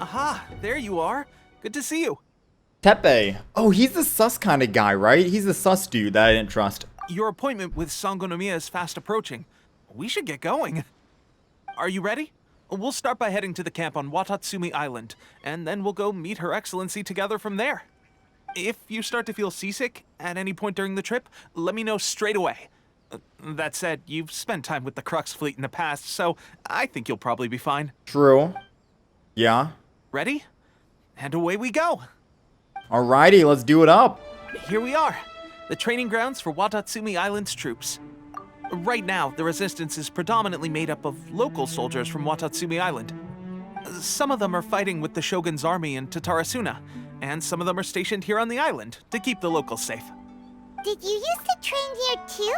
Aha, there you are. Good to see you. Tepe. Oh, he's the sus kind of guy, right? He's the sus dude that I didn't trust. Your appointment with Sangonomiya is fast approaching. We should get going. Are you ready? We'll start by heading to the camp on Watatsumi Island, and then we'll go meet Her Excellency together from there. If you start to feel seasick at any point during the trip, let me know straight away. That said, you've spent time with the Crux fleet in the past, so I think you'll probably be fine. True. Yeah. Ready? And away we go. Alrighty, let's do it up. Here we are, the training grounds for Watatsumi Island's troops. Right now, the resistance is predominantly made up of local soldiers from Watatsumi Island. Some of them are fighting with the Shogun's army in Tatarasuna, and some of them are stationed here on the island to keep the locals safe. Did you used to train here too?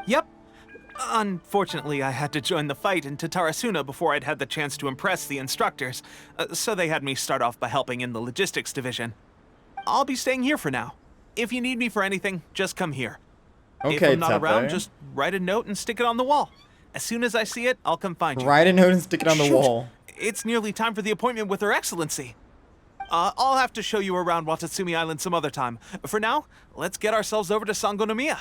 Yep. Unfortunately, I had to join the fight in Tatarasuna before I'd had the chance to impress the instructors, so they had me start off by helping in the logistics division. I'll be staying here for now. If you need me for anything, just come here. Okay, if I'm not Tepe. around, just write a note and stick it on the wall. As soon as I see it, I'll come find you. Write a note and stick it on the Shoot. wall. It's nearly time for the appointment with Her Excellency. I'll have to show you around Watatsumi Island some other time. For now, let's get ourselves over to Sangonomiya.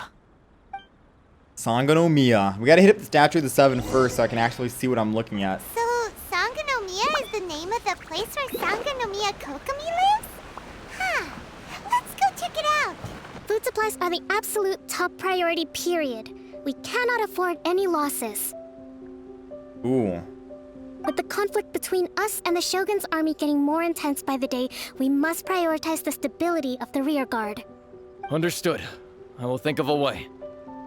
Sangonomiya. We gotta hit up the Statue of the Seven first so I can actually see what I'm looking at. So, Sangonomiya is the name of the place where Sangonomiya Kokomi lives? Huh. Let's go check it out. Food supplies are the absolute top priority, period. We cannot afford any losses. Ooh. With the conflict between us and the Shogun's army getting more intense by the day, we must prioritize the stability of the rear guard. Understood. I will think of a way.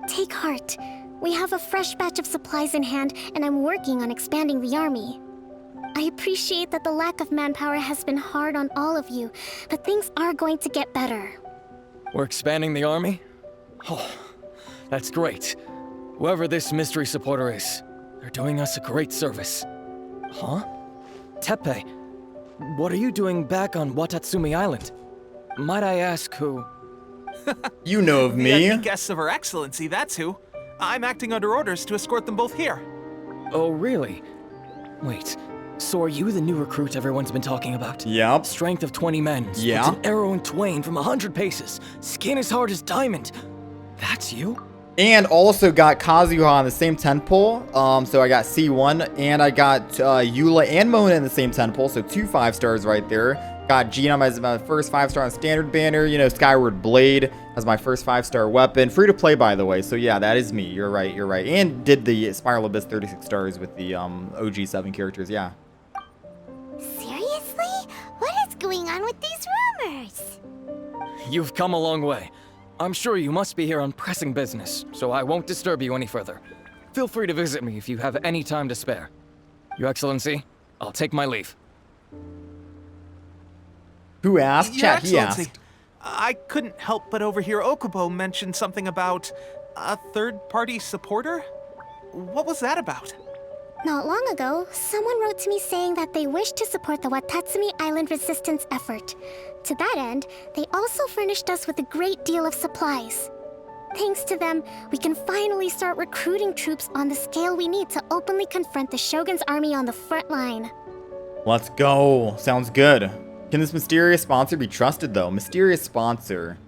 Take heart. We have a fresh batch of supplies in hand, and I'm working on expanding the army. I appreciate that the lack of manpower has been hard on all of you, but things are going to get better. We're expanding the army? Oh, that's great. Whoever this mystery supporter is, they're doing us a great service. Huh? Tepe, what are you doing back on Watatsumi Island? Might I ask who? You know of The me. guests of Her Excellency, that's who. I'm acting under orders to escort them both here. Oh, really? Wait, so are you the new recruit everyone's been talking about? Yep. Strength of 20 men, splits Yeah. an arrow in twain from 100 paces, skin as hard as diamond. That's you? And also got Kazuha on the same 10 pole. So I got C1 and I got Eula and Mona in the same 10 pole. So 2 5-stars right there. Got Genome as my first 5-star on standard banner. You know, Skyward Blade as my first 5-star weapon. Free to play, by the way. So yeah, that is me. You're right. You're right. And did the Spiral Abyss 36 stars with the OG 7 characters. Yeah. Seriously? What is going on with these rumors? You've come a long way. I'm sure you must be here on pressing business, so I won't disturb you any further. Feel free to visit me if you have any time to spare. Your Excellency, I'll take my leave. Who asked? Your Chat, he Excellency, asked. I couldn't help but overhear Okubo mention something about a third-party supporter? What was that about? Not long ago, someone wrote to me saying that they wish to support the Watatsumi Island resistance effort. To that end, they also furnished us with a great deal of supplies. Thanks to them, we can finally start recruiting troops on the scale we need to openly confront the Shogun's army on the front line. Let's go. Sounds good. Can this mysterious sponsor be trusted, though? Mysterious sponsor.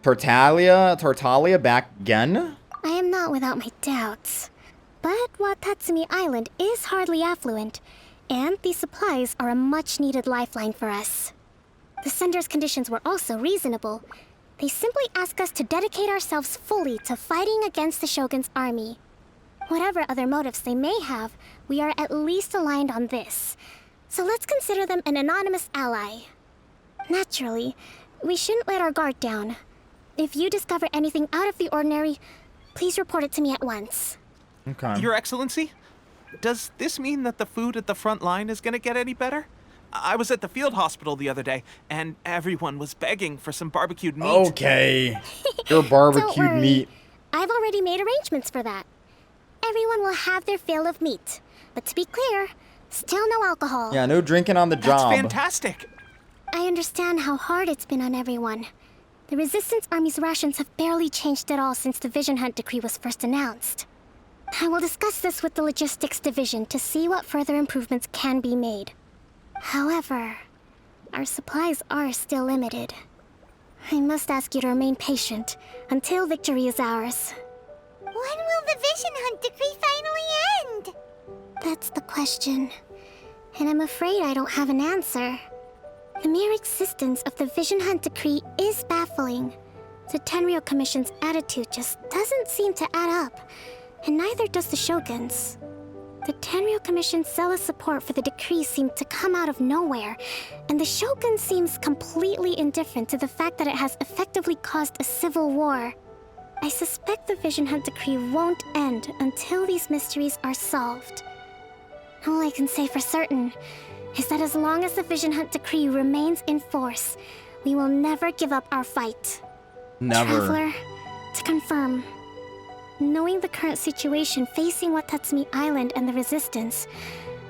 Tortalia back again? I am not without my doubts. But Watatsumi Island is hardly affluent, and these supplies are a much-needed lifeline for us. The sender's conditions were also reasonable. They simply ask us to dedicate ourselves fully to fighting against the Shogun's army. Whatever other motives they may have, we are at least aligned on this. So let's consider them an anonymous ally. Naturally, we shouldn't let our guard down. If you discover anything out of the ordinary, please report it to me at once. Okay. Your Excellency, does this mean that the food at the front line is gonna get any better? I was at the field hospital the other day, and everyone was begging for some barbecued meat. Okay. Your Don't barbecued worry. meat. I've already made arrangements for that. Everyone will have their fill of meat. But to be clear, still no alcohol. Yeah, no drinking on the That's job. fantastic. I understand how hard it's been on everyone. The Resistance Army's rations have barely changed at all since the Vision Hunt decree was first announced. I will discuss this with the Logistics Division to see what further improvements can be made. However, our supplies are still limited. I must ask you to remain patient until victory is ours. When will the Vision Hunt decree finally end? That's the question. And I'm afraid I don't have an answer. The mere existence of the Vision Hunt decree is baffling. The Tenryou Commission's attitude just doesn't seem to add up, and neither does the Shogun's. The Tenryou Commission's zealous support for the decree seemed to come out of nowhere, and the Shogun seems completely indifferent to the fact that it has effectively caused a civil war. I suspect the Vision Hunt decree won't end until these mysteries are solved. All I can say for certain is that as long as the Vision Hunt decree remains in force, we will never give up our fight. Never. Traveler, to confirm, knowing the current situation facing Watatsumi Island and the Resistance,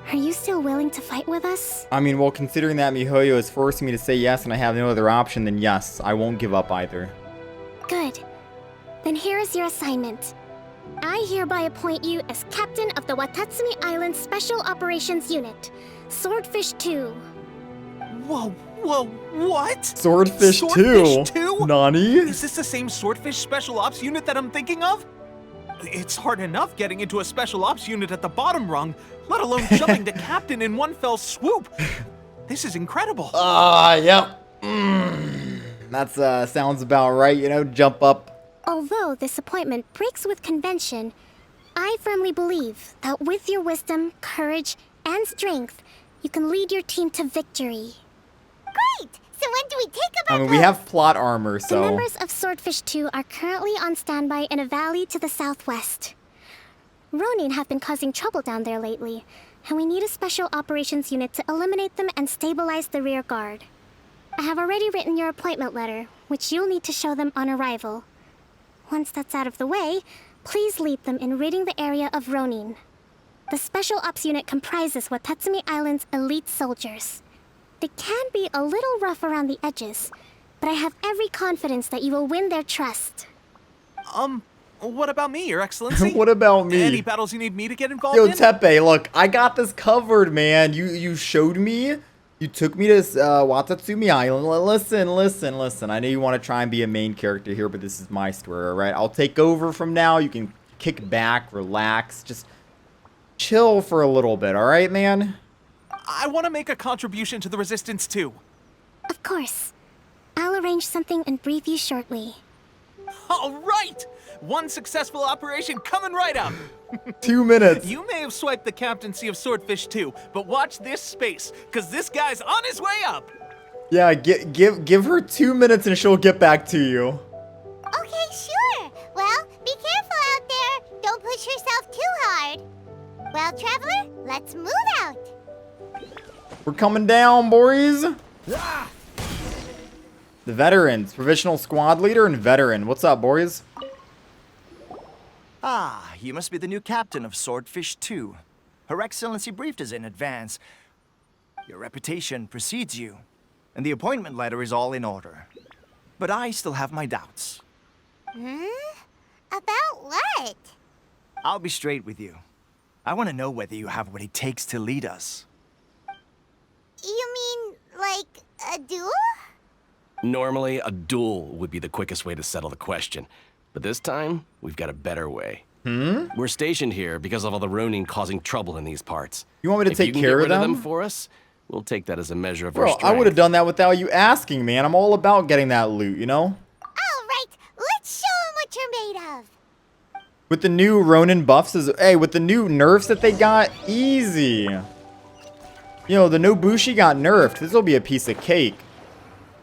are you still willing to fight with us? I mean, well, considering that miHoYo is forcing me to say yes and I have no other option, then yes, I won't give up either. Good. Then here is your assignment. I hereby appoint you as captain of the Watatsumi Island Special Operations Unit, Swordfish 2. Whoa, what? Swordfish 2? Swordfish 2? Nani? Is this the same Swordfish Special Ops unit that I'm thinking of? It's hard enough getting into a Special Ops unit at the bottom rung, let alone jumping to captain in one fell swoop. This is incredible. Yep. That's, sounds about right, you know, jump up. Although this appointment breaks with convention, I firmly believe that with your wisdom, courage, and strength, you can lead your team to victory. Great! So when do we take up our I mean, we post? have plot armor, The so... members of Swordfish 2 are currently on standby in a valley to the southwest. Ronin have been causing trouble down there lately, and we need a special operations unit to eliminate them and stabilize the rear guard. I have already written your appointment letter, which you'll need to show them on arrival. Once that's out of the way, please lead them in ridding the area of Ronin. The Special Ops unit comprises Watatsumi Island's elite soldiers. They can be a little rough around the edges, but I have every confidence that you will win their trust. What about me, Your Excellency? What about me? Any battles you need me to get involved Yo, in? Tepe, look, I got this covered, man. You showed me. You took me to Watatsumi Island. Listen. I know you want to try and be a main character here, but this is my story, all right? I'll take over from now. You can kick back, relax, just chill for a little bit, all right, man? I want to make a contribution to the Resistance too. Of course. I'll arrange something and brief you shortly. All right! One successful operation coming right up. 2 minutes. You may have swiped the captaincy of Swordfish 2, but watch this space, because this guy's on his way up. Yeah, give her 2 minutes and she'll get back to you. Okay, sure. Well, be careful out there. Don't push yourself too hard. Well, Traveler, let's move out. We're coming down, boys. The veterans, provisional squad leader and veteran. What's up, boys? Ah, you must be the new captain of Swordfish 2. Her Excellency briefed us in advance. Your reputation precedes you, and the appointment letter is all in order. But I still have my doubts. About what? I'll be straight with you. I want to know whether you have what it takes to lead us. You mean, like, a duel? Normally, a duel would be the quickest way to settle the question. But this time, we've got a better way. We're stationed here because of all the Ronin causing trouble in these parts. You want me to If take you can care get of rid them? for us, we'll take that as a measure of our Bro, strength. I would have done that without you asking, man. I'm all about getting that loot, you know? All right, let's show 'em what you're made of. With the new Ronin buffs, hey, with the new nerfs that they got, easy. You know, the Nobushi got nerfed. This will be a piece of cake.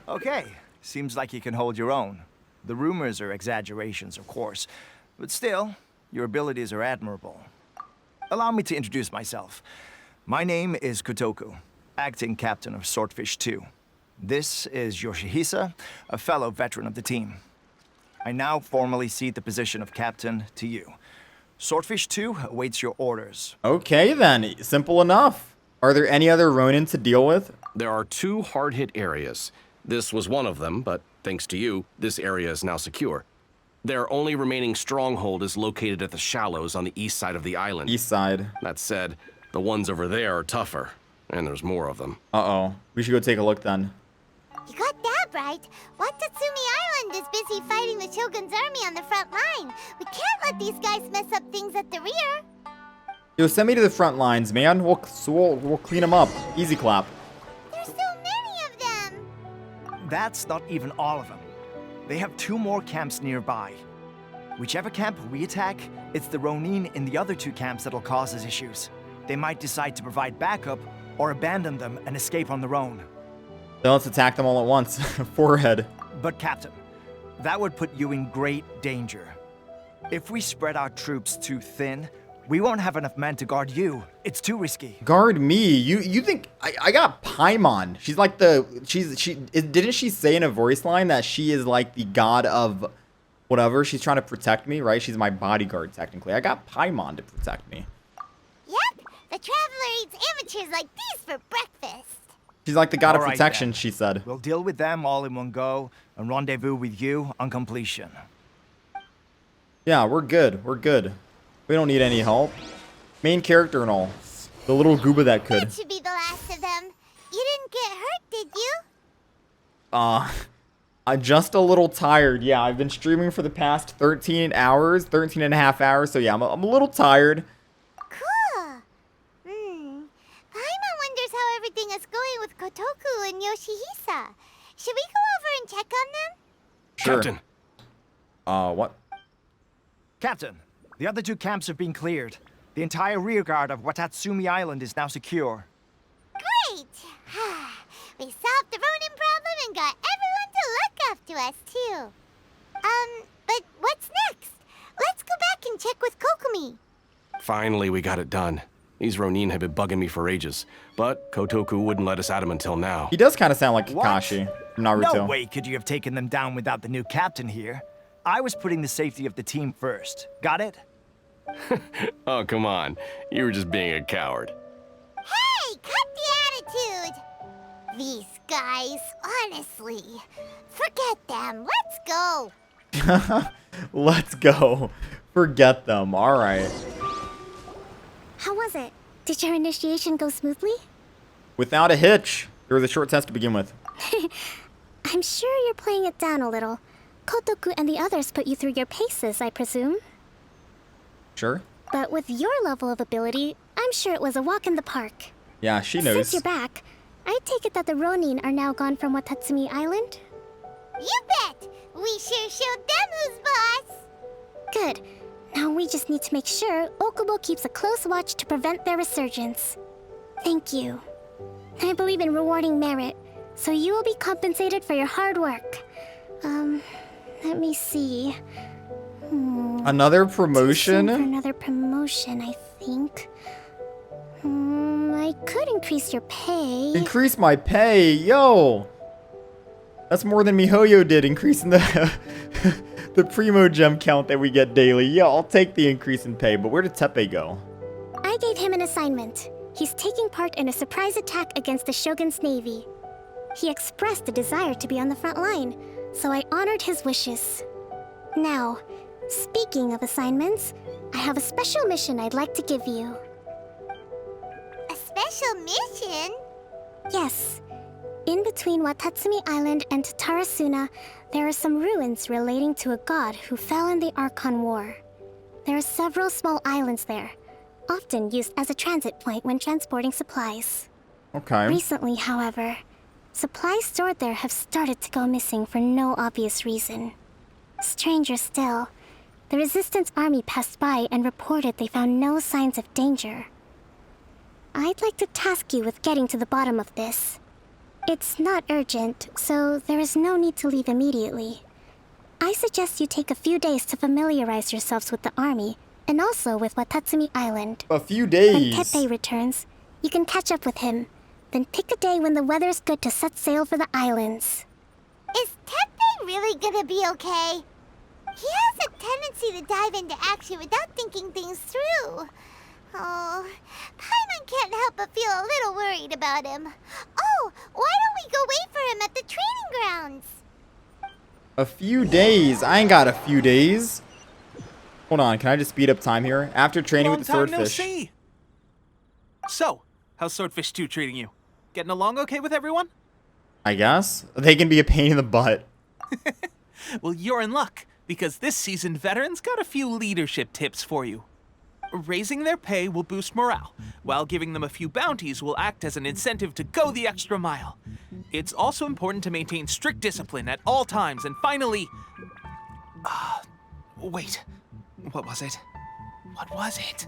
Okay, seems like you can hold your own. The rumors are exaggerations, of course, but still, your abilities are admirable. Allow me to introduce myself. My name is Kotoku, acting captain of Swordfish 2. This is Yoshihisa, a fellow veteran of the team. I now formally cede the position of captain to you. Swordfish 2 awaits your orders. Okay, then. Simple enough. Are there any other Ronin to deal with? There are 2 hard-hit areas. This was one of them, but thanks to you, this area is now secure. Their only remaining stronghold is located at the shallows on the east side of the island. East side. That said, the ones over there are tougher. And there's more of them. Uh-oh. We should go take a look then. You got that right. Watatsumi Island is busy fighting the Shogun's army on the front line. We can't let these guys mess up things at the rear. Yo, send me to the front lines, man. We'll clean them up. Easy clap. There's so many of them. That's not even all of them. They have 2 more camps nearby. Whichever camp we attack, it's the Ronin in the other 2 camps that'll cause us issues. They might decide to provide backup or abandon them and escape on their own. Then let's attack them all at once. Forehead. But Captain, that would put you in great danger. If we spread our troops too thin, we won't have enough men to guard you. It's too risky. Guard me? You think I got Paimon? She's like didn't she say in a voice line that she is like the god of whatever? She's trying to protect me, right? She's my bodyguard technically. I got Paimon to protect me. Yep, the Traveler eats amateurs like these for breakfast. She's like the god of All right, protection, then. she said. We'll deal with them all in one go and rendezvous with you on completion. Yeah, we're good. We're good. We don't need any help. Main character and all. The little gooba that could. That should be the last of them. You didn't get hurt, did you? I'm just a little tired. Yeah, I've been streaming for the past 13 and a half hours. So yeah, I'm a little tired. Cool. Paimon wonders how everything is going with Kotoku and Yoshihisa. Should we go over and check on them? Sure. Captain! What? Captain, the other 2 camps have been cleared. The entire rearguard of Watatsumi Island is now secure. Great! We solved the Ronin problem and got everyone to look after us, too. But what's next? Let's go back and check with Kokumi. Finally, we got it done. These Ronin have been bugging me for ages, but Kotoku wouldn't let us at him until now. He does kind of sound like What? Kakashi from Naruto. No way could you have taken them down without the new captain here. I was putting the safety of the team first. Got it? Oh, come on. You were just being a coward. Hey, cut the attitude! These guys, honestly. Forget them. Let's go. Let's go. Forget them. All right. How was it? Did your initiation go smoothly? Without a hitch. There was a short test to begin with. I'm sure you're playing it down a little. Kotoku and the others put you through your paces, I presume. Sure. But with your level of ability, I'm sure it was a walk in the park. Yeah, she Since knows. you're back, I take it that the Ronin are now gone from Watatsumi Island? You bet! We sure showed them who's boss! Good. Now we just need to make sure Okubo keeps a close watch to prevent their resurgence. Thank you. I believe in rewarding merit, so you will be compensated for your hard work. Let me see. Another promotion? Too soon for another promotion, I think. I could increase your pay. Increase my pay. Yo. That's more than miHoYo did, increasing the the primo gem count that we get daily. Yeah, I'll take the increase in pay, but where did Teppei go? I gave him an assignment. He's taking part in a surprise attack against the Shogun's navy. He expressed a desire to be on the front line, so I honored his wishes. Now, speaking of assignments, I have a special mission I'd like to give you. A special mission? Yes. In between Watatsumi Island and Tatarasuna, there are some ruins relating to a god who fell in the Archon War. There are several small islands there, often used as a transit point when transporting supplies. Okay. Recently, however, supplies stored there have started to go missing for no obvious reason. Stranger still, the Resistance army passed by and reported they found no signs of danger. I'd like to task you with getting to the bottom of this. It's not urgent, so there is no need to leave immediately. I suggest you take a few days to familiarize yourselves with the army, and also with Watatsumi Island. A few When days. Teppei returns, you can catch up with him. Then pick a day when the weather's good to set sail for the islands. Is Teppei really gonna be okay? He has a tendency to dive into action without thinking things through. Oh, Paimon can't help but feel a little worried about him. Oh, why don't we go wait for him at the training grounds? A few days. I ain't got a few days. Hold on, can I just speed up time here? After training with the Long time no swordfish. see. So, How's Swordfish 2 treating you? Getting along okay with everyone? I guess. They can be a pain in the butt. Well, you're in luck, because this seasoned veteran's got a few leadership tips for you. Raising their pay will boost morale, while giving them a few bounties will act as an incentive to go the extra mile. It's also important to maintain strict discipline at all times, and finally... wait. What was it? What was it?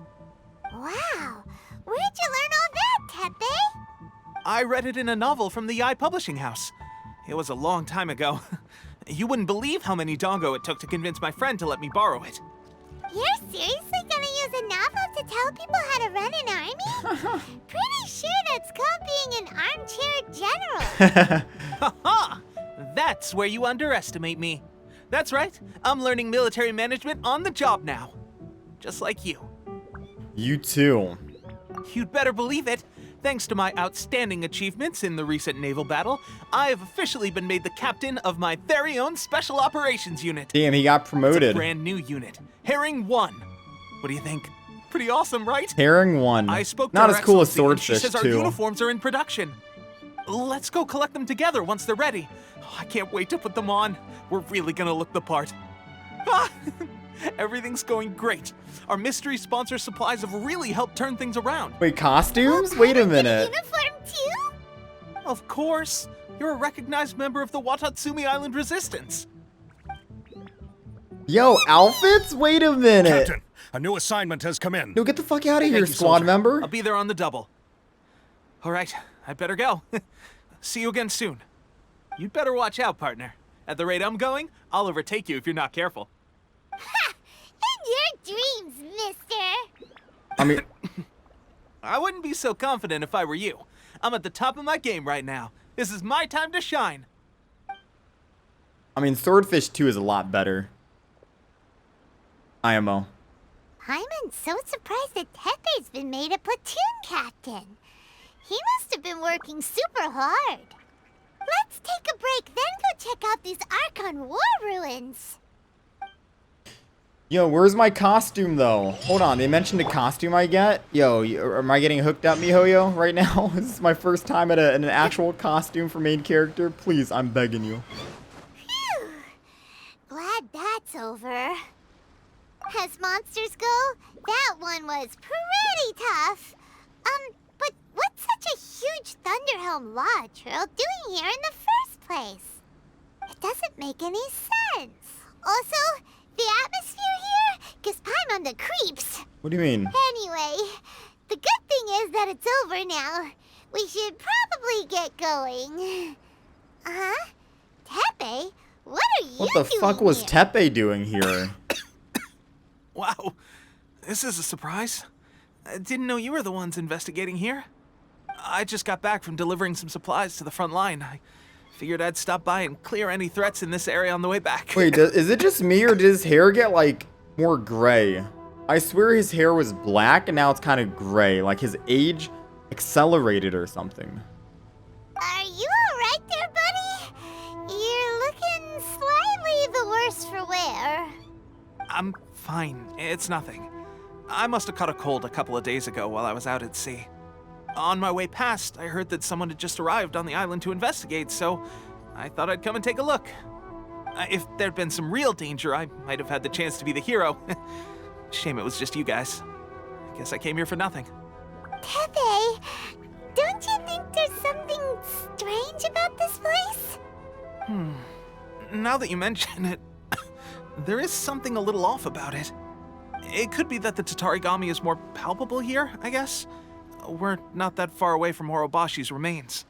Wow. Where'd you learn all that, Tepe? I read it in a novel from the Yi Publishing House. It was a long time ago. You wouldn't believe how many dongo it took to convince my friend to let me borrow it. You're seriously gonna use a novel to tell people how to run an army? Pretty sure that's called being an armchair general. Haha! That's where you underestimate me. That's right. I'm learning military management on the job now. Just like you. You too. You'd better believe it. Thanks to my outstanding achievements in the recent naval battle, I have officially been made the captain of my very own Special Operations Unit. Damn, he got It's promoted. a brand new unit, Herring 1. What do you think? Pretty awesome, right? Herring 1. I spoke to Not Her as cool as Excellency, and she Swordfish says our 2. uniforms are in production. Let's go collect them together once they're ready. Oh, I can't wait to put them on. We're really gonna look the part. Everything's going great. Our mystery sponsor supplies have really helped turn things around. Wait, costumes? Wait a minute. Uniform too? Of course. You're a recognized member of the Watatsumi Island Resistance. Yo, outfits? Wait a minute. Captain, a new assignment has come in. No, get the fuck out of here, Thank you, squad soldier. member. I'll be there on the double. All right, I better go. See you again soon. You'd better watch out, partner. At the rate I'm going, I'll overtake you if you're not careful. Ha! In your dreams, mister! I mean, I wouldn't be so confident if I were you. I'm at the top of my game right now. This is my time to shine. Swordfish 2 is a lot better. IMO. I'm so surprised that Tepe's been made a platoon captain. He must have been working super hard. Let's take a break, then go check out these Archon War ruins. Yo, where's my costume, though? Hold on, they mentioned a costume I get? Yo, am I getting hooked up, miHoYo, right now? This is my first time at an actual costume for main character. Please, I'm begging you. Phew. Glad that's over. As monsters go, that one was pretty tough. But what's such a huge Thunderhelm Lodge Earl doing here in the first place? It doesn't make any sense. Also, the atmosphere here gives Paimon the creeps. What do you mean? Anyway, the good thing is that it's over now. We should probably get going. Uh-huh. Tepe, what are you doing What the fuck was here? Tepe doing here? Wow, this is a surprise. I didn't know you were the ones investigating here. I just got back from delivering some supplies to the front line. I figured I'd stop by and clear any threats in this area on the way back. Wait, is it just me, or did his hair get, like, more gray? I swear his hair was black, and now it's kind of gray. Like, his age accelerated or something. Are you alright there, buddy? You're looking slightly the worse for wear. I'm fine. It's nothing. I must have caught a cold a couple of days ago while I was out at sea. On my way past, I heard that someone had just arrived on the island to investigate, so I thought I'd come and take a look. If there'd been some real danger, I might have had the chance to be the hero. Shame it was just you guys. I guess I came here for nothing. Tepe, don't you think there's something strange about this place? Now that you mention it, there is something a little off about it. It could be that the Tatarigami is more palpable here, I guess. We're not that far away from Orobashi's remains.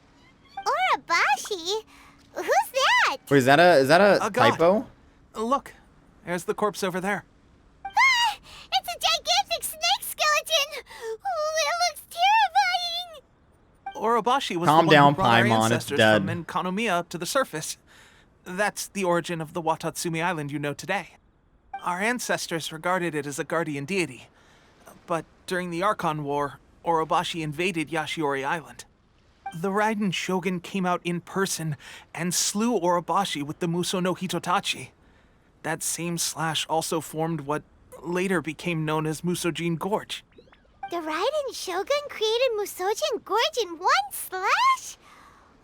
Orobashi? Who's that? Wait, is that a God. typo? Look, there's the corpse over there. Ah, it's a gigantic snake skeleton! Oh, it looks terrifying! Orobashi was Calm the one down, who brought our Paimon, it's ancestors dead. from Enkanomiya up to the surface. That's the origin of the Watatsumi Island you know today. Our ancestors regarded it as a guardian deity. But during the Archon War, Orobashi invaded Yashiori Island. The Raiden Shogun came out in person and slew Orobashi with the Muso no Hitotachi. That same slash also formed what later became known as Musojin Gorge. The Raiden Shogun created Musojin Gorge in one slash?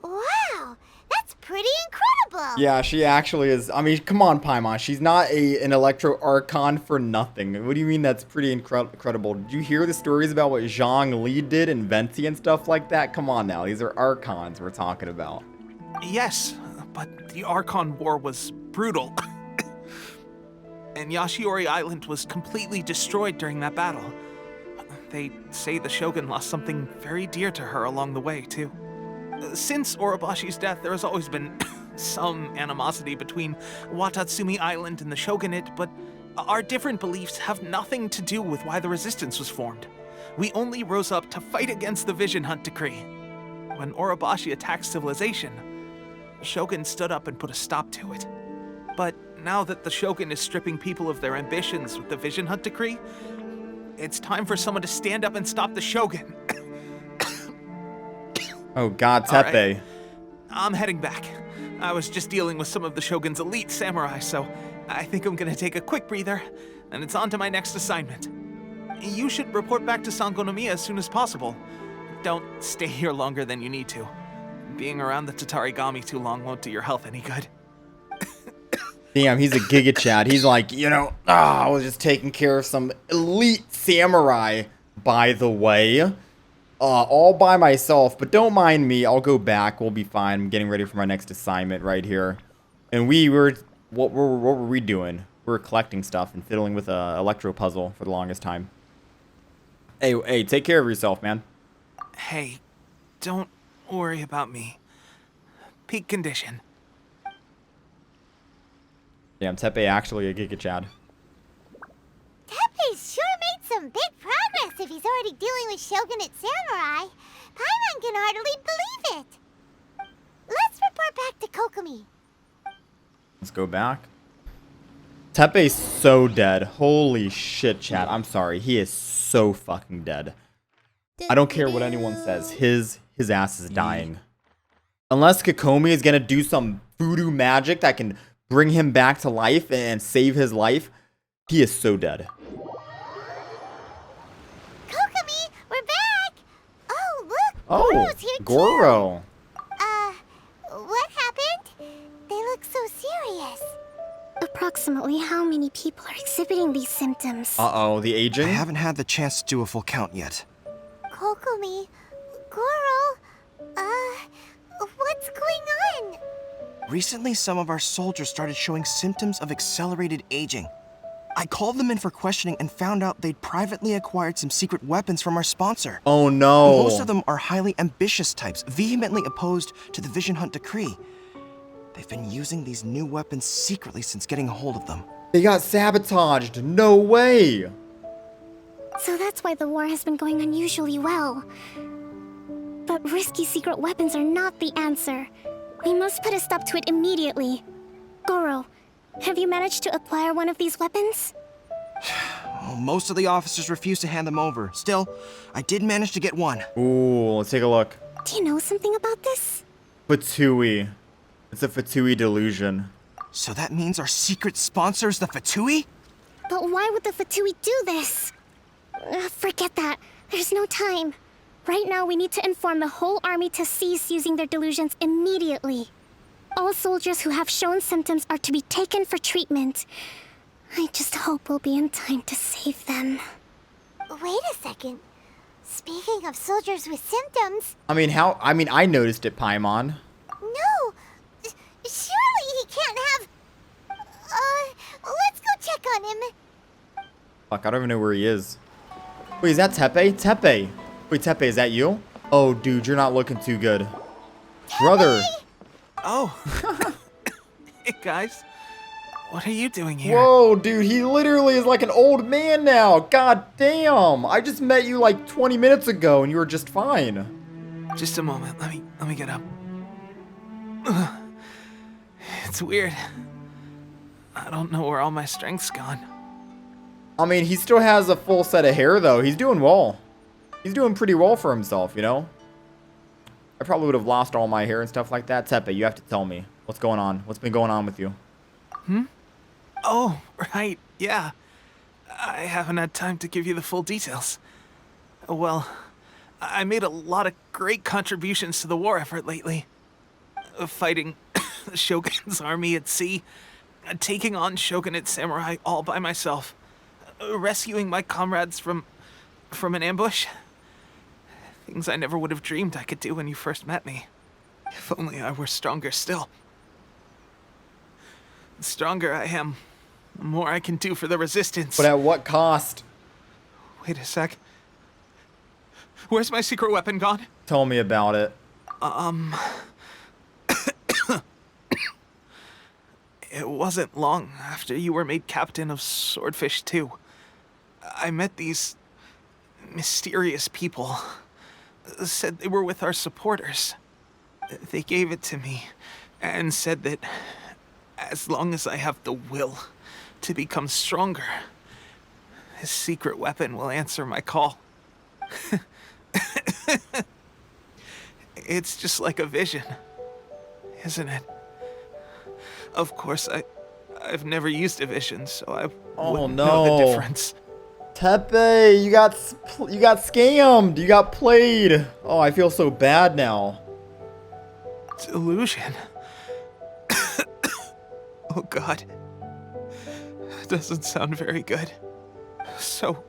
Wow, that's pretty incredible. Yeah, she actually is. I mean, come on, Paimon. She's not an Electro Archon for nothing. What do you mean that's pretty incredible? Did you hear the stories about what Zhang Li did in Venti and stuff like that? Come on now. These are Archons we're talking about. Yes, but the Archon War was brutal. And Yashiori Island was completely destroyed during that battle. They say the Shogun lost something very dear to her along the way, too. Since Orobashi's death, there has always been some animosity between Watatsumi Island and the Shogunate, but our different beliefs have nothing to do with why the resistance was formed. We only rose up to fight against the Vision Hunt Decree. When Orobashi attacked civilization, the Shogun stood up and put a stop to it. But now that the Shogun is stripping people of their ambitions with the Vision Hunt Decree, it's time for someone to stand up and stop the Shogun. Oh god, Tepe. Right. I'm heading back. I was just dealing with some of the Shogun's elite samurai, so I think I'm gonna take a quick breather, and it's on to my next assignment. You should report back to Sangonomiya as soon as possible. Don't stay here longer than you need to. Being around the Tatarigami too long won't do your health any good. Damn, he's a Giga Chad. He's like, you know, I was just taking care of some elite samurai, by the way. All by myself, but don't mind me. I'll go back. We'll be fine. I'm getting ready for my next assignment right here. And what were we doing? We were collecting stuff and fiddling with a electro puzzle for the longest time. Hey, take care of yourself, man. Hey, don't worry about me. Peak condition. Damn, Tepe actually a Giga Chad. Tepe's sure made some big progress if he's already dealing with Shogunate samurai. Paimon can hardly believe it. Let's report back to Kokomi. Let's go back. Tepe's so dead. Holy shit, chat. I'm sorry. He is so fucking dead. I don't care what anyone says. His ass is dying. Unless Kokomi is gonna do some voodoo magic that can bring him back to life and save his life, he is so dead. Kokomi, we're back! Oh, look! Oh, Goro's here Goro. too! What happened? They look so serious. Approximately how many people are exhibiting these symptoms? Uh-oh, the I aging? haven't had the chance to do a full count yet. Kokomi, Goro, what's going on? Recently, some of our soldiers started showing symptoms of accelerated aging. I called them in for questioning and found out they'd privately acquired some secret weapons from our sponsor. Oh no. Most of them are highly ambitious types, vehemently opposed to the Vision Hunt Decree. They've been using these new weapons secretly since getting a hold of them. They got sabotaged. No way. So that's why the war has been going unusually well. But risky secret weapons are not the answer. We must put a stop to it immediately. Goro, have you managed to acquire one of these weapons? Well, most of the officers refused to hand them over. Still, I did manage to get one. Ooh, let's take a look. Do you know something about this? Fatui. It's a Fatui delusion. So that means our secret sponsor is the Fatui? But why would the Fatui do this? Forget that. There's no time. Right now, we need to inform the whole army to cease using their delusions immediately. All soldiers who have shown symptoms are to be taken for treatment. I just hope we'll be in time to save them. Wait a second. Speaking of soldiers with symptoms... I noticed it, Paimon. No! Surely he can't have... let's go check on him. Fuck, I don't even know where he is. Wait, is that Tepe? Tepe! Wait, Tepe, is that you? Oh, dude, you're not looking too good. Brother! Oh. Hey, guys. What are you doing here? Whoa, dude, he literally is like an old man now. God damn. I just met you like 20 minutes ago and you were just fine. Just a moment. Let me get up. It's weird. I don't know where all my strength's gone. I mean, he still has a full set of hair, though. He's doing well. He's doing pretty well for himself, you know? I probably would have lost all my hair and stuff like that. Tepe, you have to tell me. What's going on? What's been going on with you? Oh, right. Yeah. I haven't had time to give you the full details. Well, I made a lot of great contributions to the war effort lately. Fighting the Shogun's army at sea, taking on Shogunate samurai all by myself, rescuing my comrades from an ambush. Things I never would have dreamed I could do when you first met me. If only I were stronger still. The stronger I am, the more I can do for the resistance. But at what cost? Wait a sec. Where's my secret weapon gone? Tell me about it. It wasn't long after you were made captain of Swordfish 2. I met these mysterious people. Said they were with our supporters. They gave it to me and said that as long as I have the will to become stronger, his secret weapon will answer my call. It's just like a vision, isn't it? Of course, I've never used a vision, so I wouldn't know the difference. Tepe, you got scammed. You got played. Oh, I feel so bad now. Delusion. Oh God. That doesn't sound very good. So,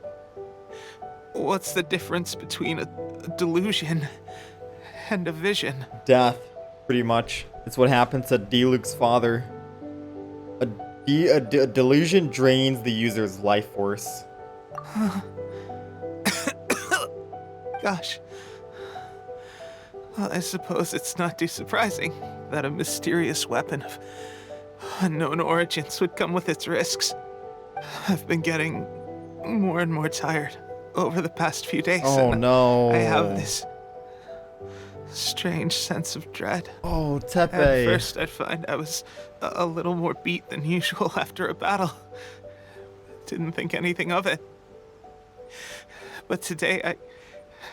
what's the difference between a delusion and a vision? Death, pretty much. It's what happened to D-Luke's father. A delusion drains the user's life force. Gosh. Well, I suppose it's not too surprising that a mysterious weapon of unknown origins would come with its risks. I've been getting more and more tired over the past few days. Oh no. I have this strange sense of dread. Oh, Tepe. At first, I'd find I was a little more beat than usual after a battle. Didn't think anything of it. But today,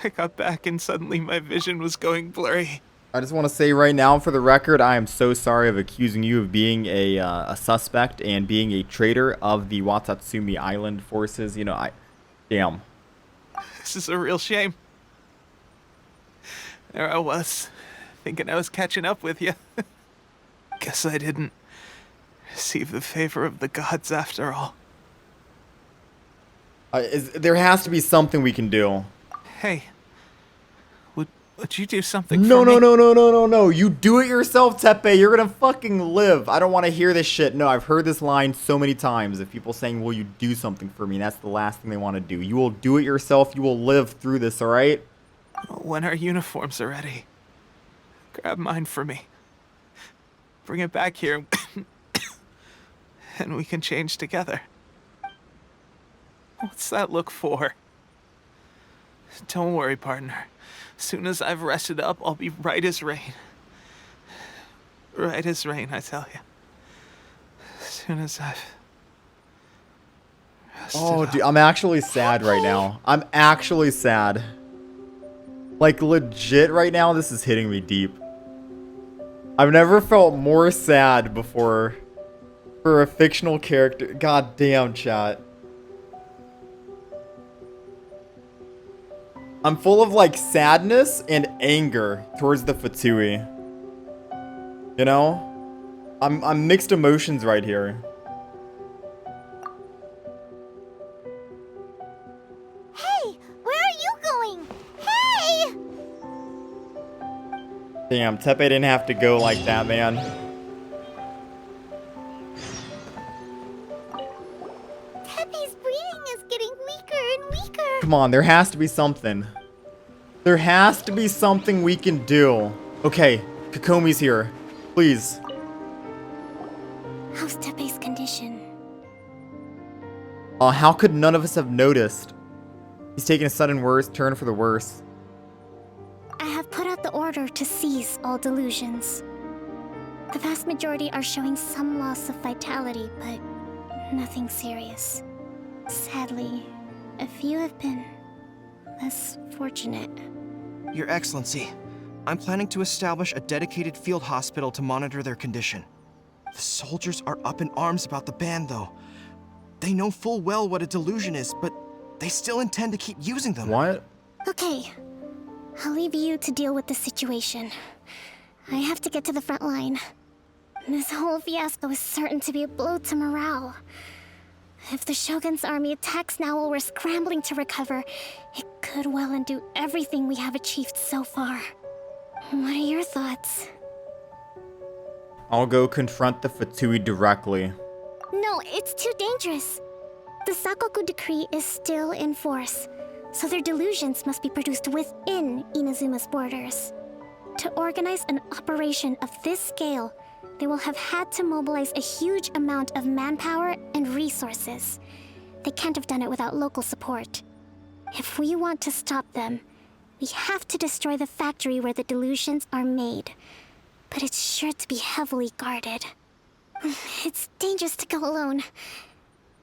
I got back and suddenly my vision was going blurry. I just want to say right now, for the record, I am so sorry of accusing you of being a suspect and being a traitor of the Watatsumi Island forces. You know, damn. This is a real shame. There I was, thinking I was catching up with you. Guess I didn't receive the favor of the gods after all. There has to be something we can do. Hey, would you do something No, for me? No. You do it yourself, Tepe. You're gonna fucking live. I don't want to hear this shit. No, I've heard this line so many times of people saying, will you do something for me? That's the last thing they want to do. You will do it yourself. You will live through this, all right? When our uniforms are ready, grab mine for me. Bring it back here, and we can change together. What's that look for? Don't worry, partner. Soon as I've rested up, I'll be right as rain. Right as rain, I tell you. Soon as I've rested up. Dude, I'm actually sad right now. I'm actually sad. Like, legit right now, this is hitting me deep. I've never felt more sad before for a fictional character. God damn, chat. I'm full of, like, sadness and anger towards the Fatui. You know? I'm mixed emotions right here. Hey, where are you going? Hey! Damn, Tepe didn't have to go like that, man. Tepe's breathing is getting weaker and weaker. Come on, there has to be something. There has to be something we can do. Okay, Kokomi's here. Please. How's Tepe's condition? How could none of us have noticed? He's taking a sudden turn for the worse. I have put out the order to cease all delusions. The vast majority are showing some loss of vitality, but nothing serious. Sadly, a few have been less fortunate. Your Excellency, I'm planning to establish a dedicated field hospital to monitor their condition. The soldiers are up in arms about the ban, though. They know full well what a delusion is, but they still intend to keep using them. What? Okay, I'll leave you to deal with the situation. I have to get to the front line. This whole fiasco is certain to be a blow to morale. If the Shogun's army attacks now while we're scrambling to recover, it could well undo everything we have achieved so far. What are your thoughts? I'll go confront the Fatui directly. No, it's too dangerous. The Sakoku decree is still in force, so their delusions must be produced within Inazuma's borders. To organize an operation of this scale, they will have had to mobilize a huge amount of manpower and resources. They can't have done it without local support. If we want to stop them, we have to destroy the factory where the delusions are made. But it's sure to be heavily guarded. It's dangerous to go alone.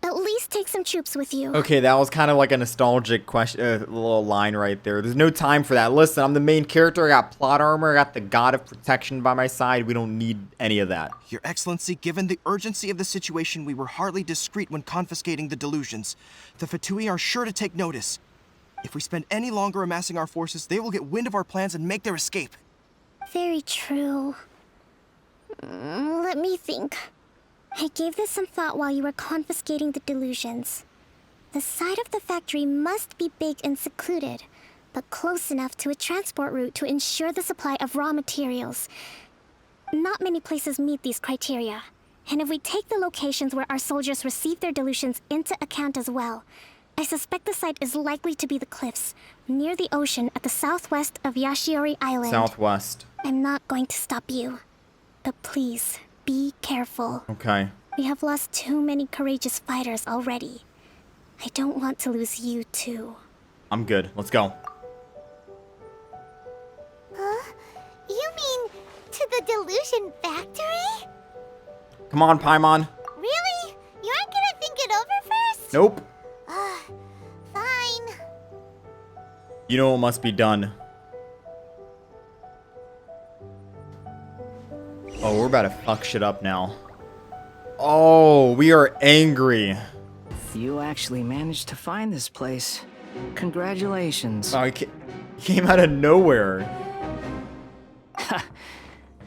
At least take some troops with you. Okay, that was kind of like a nostalgic question, little line right there. There's no time for that. Listen, I'm the main character. I got plot armor. I got the god of protection by my side. We don't need any of that. Your Excellency, given the urgency of the situation, we were hardly discreet when confiscating the delusions. The Fatui are sure to take notice. If we spend any longer amassing our forces, they will get wind of our plans and make their escape. Very true. Let me think. I gave this some thought while you were confiscating the delusions. The side of the factory must be big and secluded, but close enough to a transport route to ensure the supply of raw materials. Not many places meet these criteria, and if we take the locations where our soldiers receive their delusions into account as well, I suspect the site is likely to be the cliffs, near the ocean at the southwest of Yashiori Island. Southwest. I'm not going to stop you, but please, be careful. Okay. We have lost too many courageous fighters already. I don't want to lose you too. I'm good. Let's go. Huh? You mean to the delusion factory? Come on, Paimon. Really? You aren't gonna think it over first? Nope. Fine. You know what must be done. Oh, we're about to fuck shit up now. Oh, we are angry. You actually managed to find this place. Congratulations. Oh, he came out of nowhere.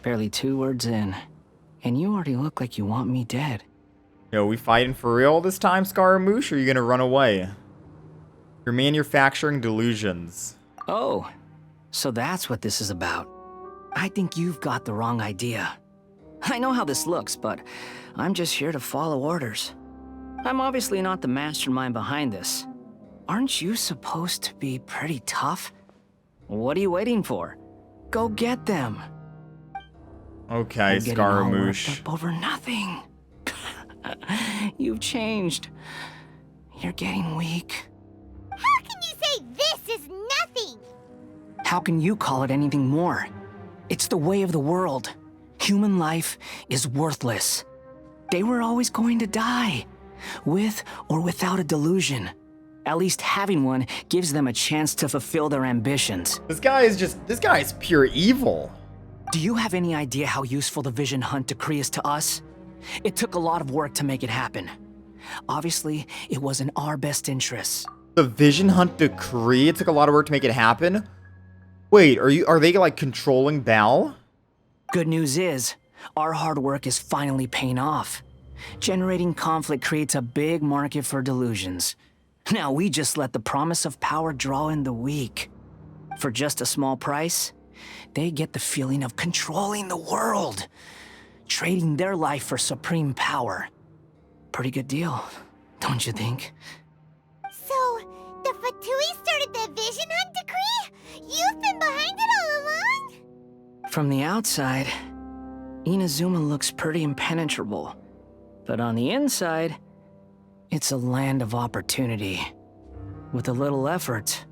Barely 2 words in, and you already look like you want me dead. Yo, we fighting for real this time, Scaramouche, or are you gonna run away? You're manufacturing delusions. Oh, so that's what this is about. I think you've got the wrong idea. I know how this looks, but I'm just here to follow orders. I'm obviously not the mastermind behind this. Aren't you supposed to be pretty tough? What are you waiting for? Go get them. Okay, You're getting all Scaramouche. worked up over nothing. You've changed. You're getting weak. How can you say this is nothing? How can you call it anything more? It's the way of the world. Human life is worthless. They were always going to die, with or without a delusion. At least having one gives them a chance to fulfill their ambitions. This guy is pure evil. Do you have any idea how useful the Vision Hunt decree is to us? It took a lot of work to make it happen. Obviously, it was in our best interests. The Vision Hunt decree, it took a lot of work to make it happen? Wait, are they like controlling Bal? Good news is, our hard work is finally paying off. Generating conflict creates a big market for delusions. Now we just let the promise of power draw in the weak. For just a small price, they get the feeling of controlling the world, trading their life for supreme power. Pretty good deal, don't you think? So, the Fatui started the Vision Hunt decree? You've been behind it all along? From the outside, Inazuma looks pretty impenetrable. But on the inside, it's a land of opportunity. With a little effort,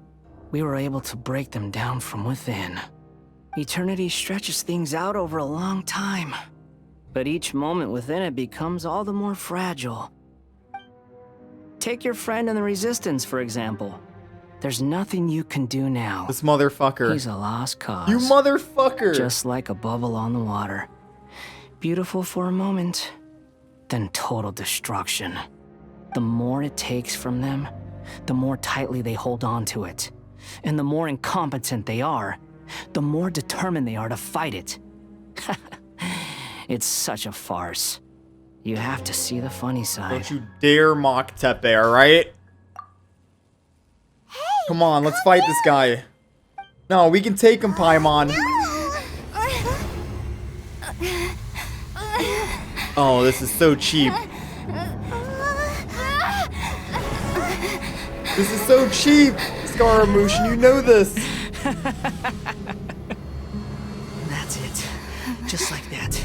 we were able to break them down from within. Eternity stretches things out over a long time, but each moment within it becomes all the more fragile. Take your friend in the Resistance, for example. There's nothing you can do now. This motherfucker. He's a lost cause. You motherfucker! Just like a bubble on the water. Beautiful for a moment, then total destruction. The more it takes from them, the more tightly they hold on to it. And the more incompetent they are, the more determined they are to fight it. It's such a farce. You have to see the funny side. Don't you dare mock Tepe, alright? Come on, let's fight this guy. No, we can take him, Paimon. Oh, this is so cheap. This is so cheap, Scaramouche, and you know this. That's it. Just like that.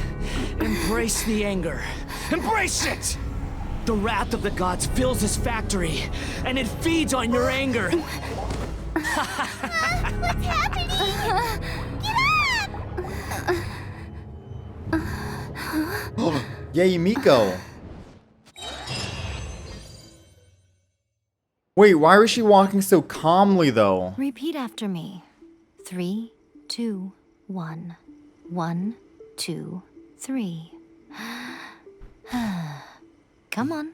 Embrace the anger. Embrace it! The wrath of the gods fills this factory, and it feeds on your anger. What's happening? Get up! Yay, Miko. Wait, why was she walking so calmly, though? Repeat after me. 3, 2, 1. 1, 2, 3. Come on.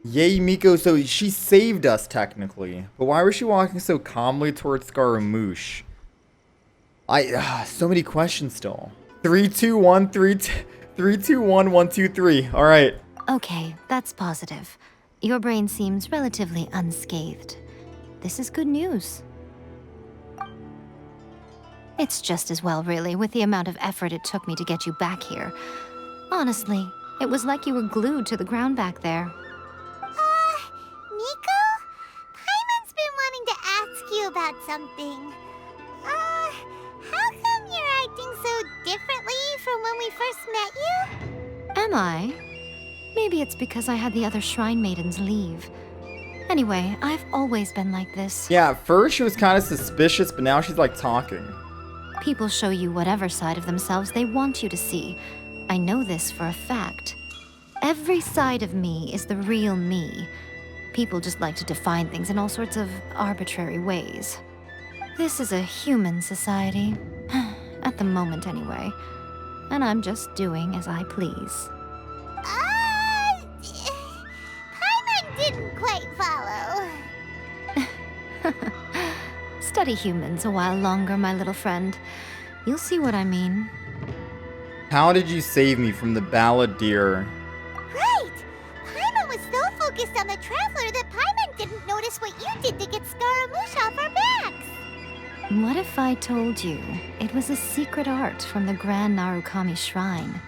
Yay, Miko, so she saved us, technically. But why was she walking so calmly towards Scaramouche? So many questions still. 3, 2, 1, 3, 2, 1, 1, 2, 3. Alright. Okay, that's positive. Your brain seems relatively unscathed. This is good news. It's just as well, really, with the amount of effort it took me to get you back here. Honestly, it was like you were glued to the ground back there. Miko? Paimon's been wanting to ask you about something. How come you're acting so differently from when we first met you? Am I? Maybe it's because I had the other Shrine Maidens leave. Anyway, I've always been like this. Yeah, at first she was kind of suspicious, but now she's like talking. People show you whatever side of themselves they want you to see. I know this for a fact. Every side of me is the real me. People just like to define things in all sorts of arbitrary ways. This is a human society. At the moment, anyway. And I'm just doing as I please. Paimon didn't quite follow. Study humans a while longer, my little friend. You'll see what I mean. How did you save me from the balladeer? Right! Paimon was so focused on the Traveler that Paimon didn't notice what you did to get Scaramouche off our backs. What if I told you it was a secret art from the Grand Narukami Shrine,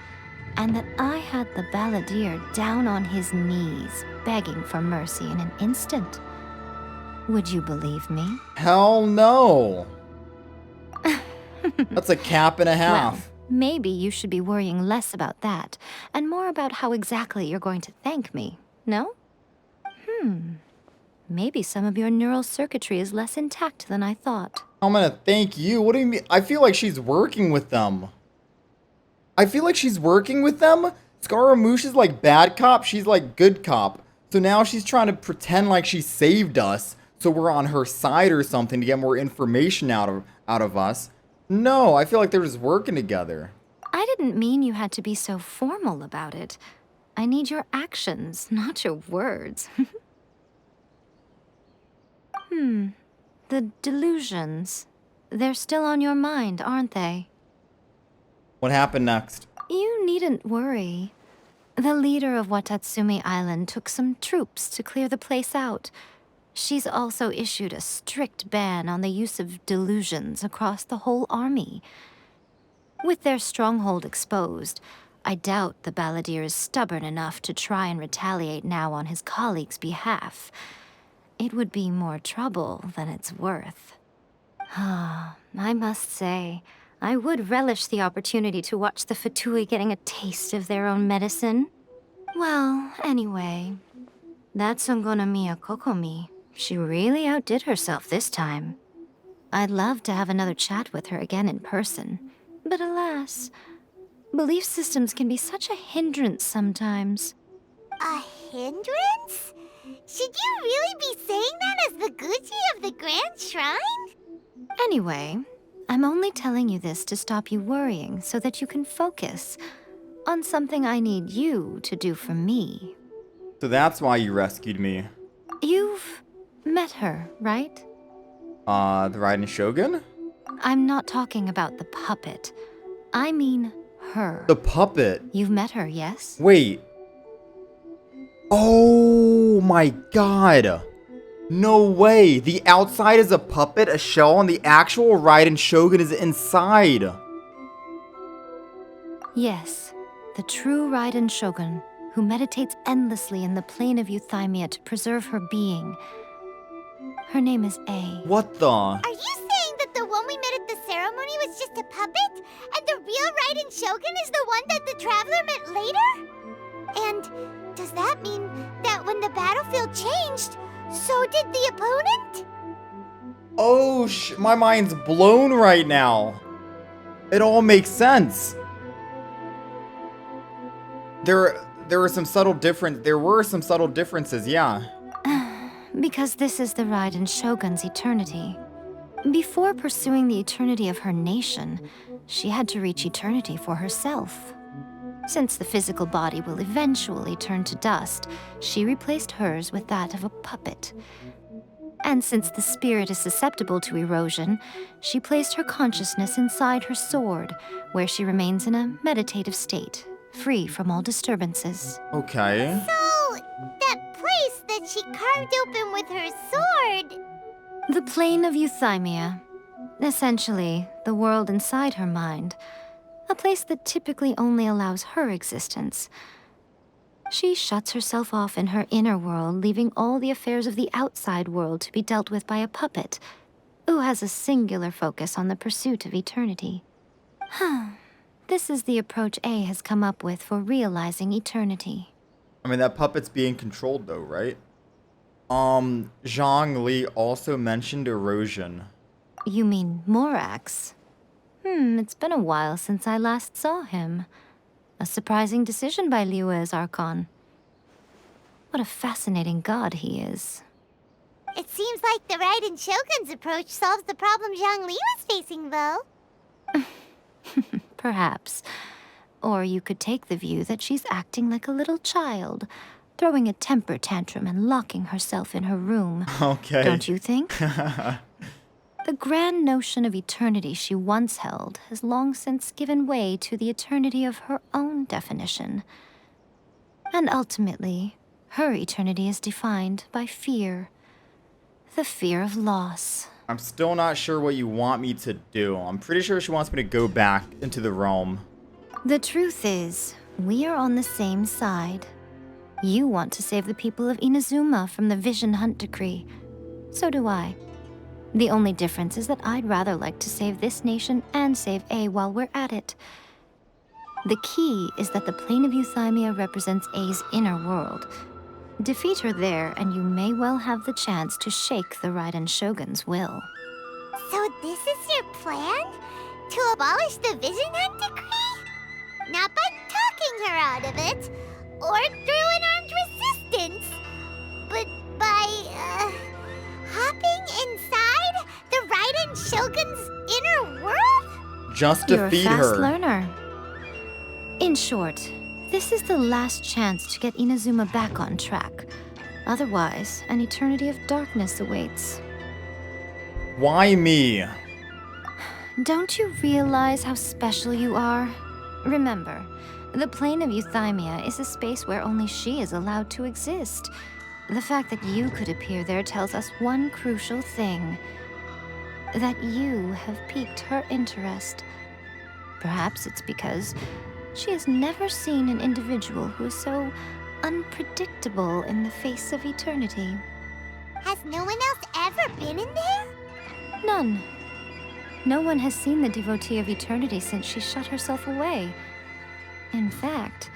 and that I had the balladeer down on his knees, begging for mercy in an instant? Would you believe me? Hell no. That's a cap and a half. Well, maybe you should be worrying less about that, and more about how exactly you're going to thank me, no? Maybe some of your neural circuitry is less intact than I thought. I'm gonna thank you. What do you mean? I feel like she's working with them. Scaramouche is like bad cop. She's like good cop. So now she's trying to pretend like she saved us, so we're on her side or something to get more information out of us. No, I feel like they're just working together. I didn't mean you had to be so formal about it. I need your actions, not your words. The delusions. They're still on your mind, aren't they? What happened next? You needn't worry. The leader of Watatsumi Island took some troops to clear the place out. She's also issued a strict ban on the use of delusions across the whole army. With their stronghold exposed, I doubt the balladeer is stubborn enough to try and retaliate now on his colleague's behalf. It would be more trouble than it's worth. I must say, I would relish the opportunity to watch the Fatui getting a taste of their own medicine. Well, anyway, that Songonomiya Kokomi, she really outdid herself this time. I'd love to have another chat with her again in person, but alas, belief systems can be such a hindrance sometimes. A hindrance? Should you really be saying that as the Gucci of the Grand Shrine? Anyway, I'm only telling you this to stop you worrying so that you can focus on something I need you to do for me. So that's why you rescued me. You've met her, right? The Raiden Shogun? I'm not talking about the puppet. I mean her. The puppet? You've met her, yes? Wait. Oh my god. No way. The outside is a puppet, a shell, and the actual Raiden Shogun is inside. Yes. The true Raiden Shogun, who meditates endlessly in the plane of Euthymia to preserve her being. Her name is A. What the? Are you saying that the one we met at the ceremony was just a puppet? And the real Raiden Shogun is the one that the Traveler met later? And does that mean that when the battlefield changed, so did the opponent? Oh, my mind's blown right now. It all makes sense. There were some subtle differences, yeah. Because this is the Raiden Shogun's eternity. Before pursuing the eternity of her nation, she had to reach eternity for herself. Since the physical body will eventually turn to dust, she replaced hers with that of a puppet. And since the spirit is susceptible to erosion, she placed her consciousness inside her sword, where she remains in a meditative state, free from all disturbances. Okay. So, that place that she carved open with her sword... The plane of Euthymia. Essentially, the world inside her mind. A place that typically only allows her existence. She shuts herself off in her inner world, leaving all the affairs of the outside world to be dealt with by a puppet, who has a singular focus on the pursuit of eternity. This is the approach A has come up with for realizing eternity. I mean, that puppet's being controlled though, right? Zhang Li also mentioned erosion. You mean Morax? It's been a while since I last saw him. A surprising decision by Liyue's Archon. What a fascinating god he is. It seems like the Raiden Shogun's approach solves the problem Zhang Li was facing, though. Perhaps. Or you could take the view that she's acting like a little child, throwing a temper tantrum and locking herself in her room. Okay. Don't you think? The grand notion of eternity she once held has long since given way to the eternity of her own definition. And ultimately, her eternity is defined by fear. The fear of loss. I'm still not sure what you want me to do. I'm pretty sure she wants me to go back into the realm. The truth is, we are on the same side. You want to save the people of Inazuma from the Vision Hunt decree. So do I. The only difference is that I'd rather like to save this nation and save A while we're at it. The key is that the plane of Euthymia represents A's inner world. Defeat her there, and you may well have the chance to shake the Raiden Shogun's will. So this is your plan? To abolish the Vision Hunt decree? Not by talking her out of it, or through an armed resistance, but by, hopping inside the Raiden Shogun's inner world? Just defeat her. You're a fast learner. In short, this is the last chance to get Inazuma back on track. Otherwise, an eternity of darkness awaits. Why me? Don't you realize how special you are? Remember, the plane of Euthymia is a space where only she is allowed to exist. The fact that you could appear there tells us one crucial thing. That you have piqued her interest. Perhaps it's because she has never seen an individual who is so unpredictable in the face of eternity. Has no one else ever been in there? None. No one has seen the devotee of eternity since she shut herself away. In fact,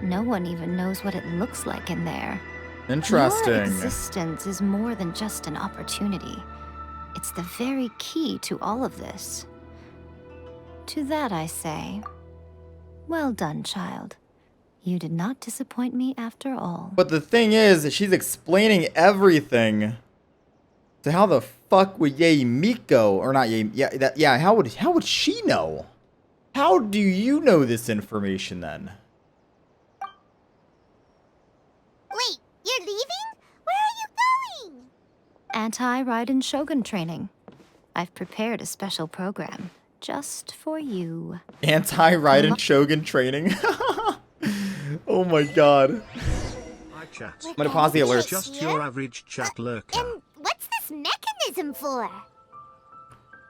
no one even knows what it looks like in there. Interesting. Your existence is more than just an opportunity. It's the very key to all of this. To that I say, well done, child. You did not disappoint me after all. But the thing is, she's explaining everything. So how the fuck would Yae Miko, or not Yae, how would she know? How do you know this information then? Wait, you're leaving? Where are you going? Anti-Raiden Shogun training. I've prepared a special program just for you. Anti-Raiden Shogun training. Oh my god. Hi chat. I'm gonna pause the alerts. Just your average chat lurker. And what's this mechanism for?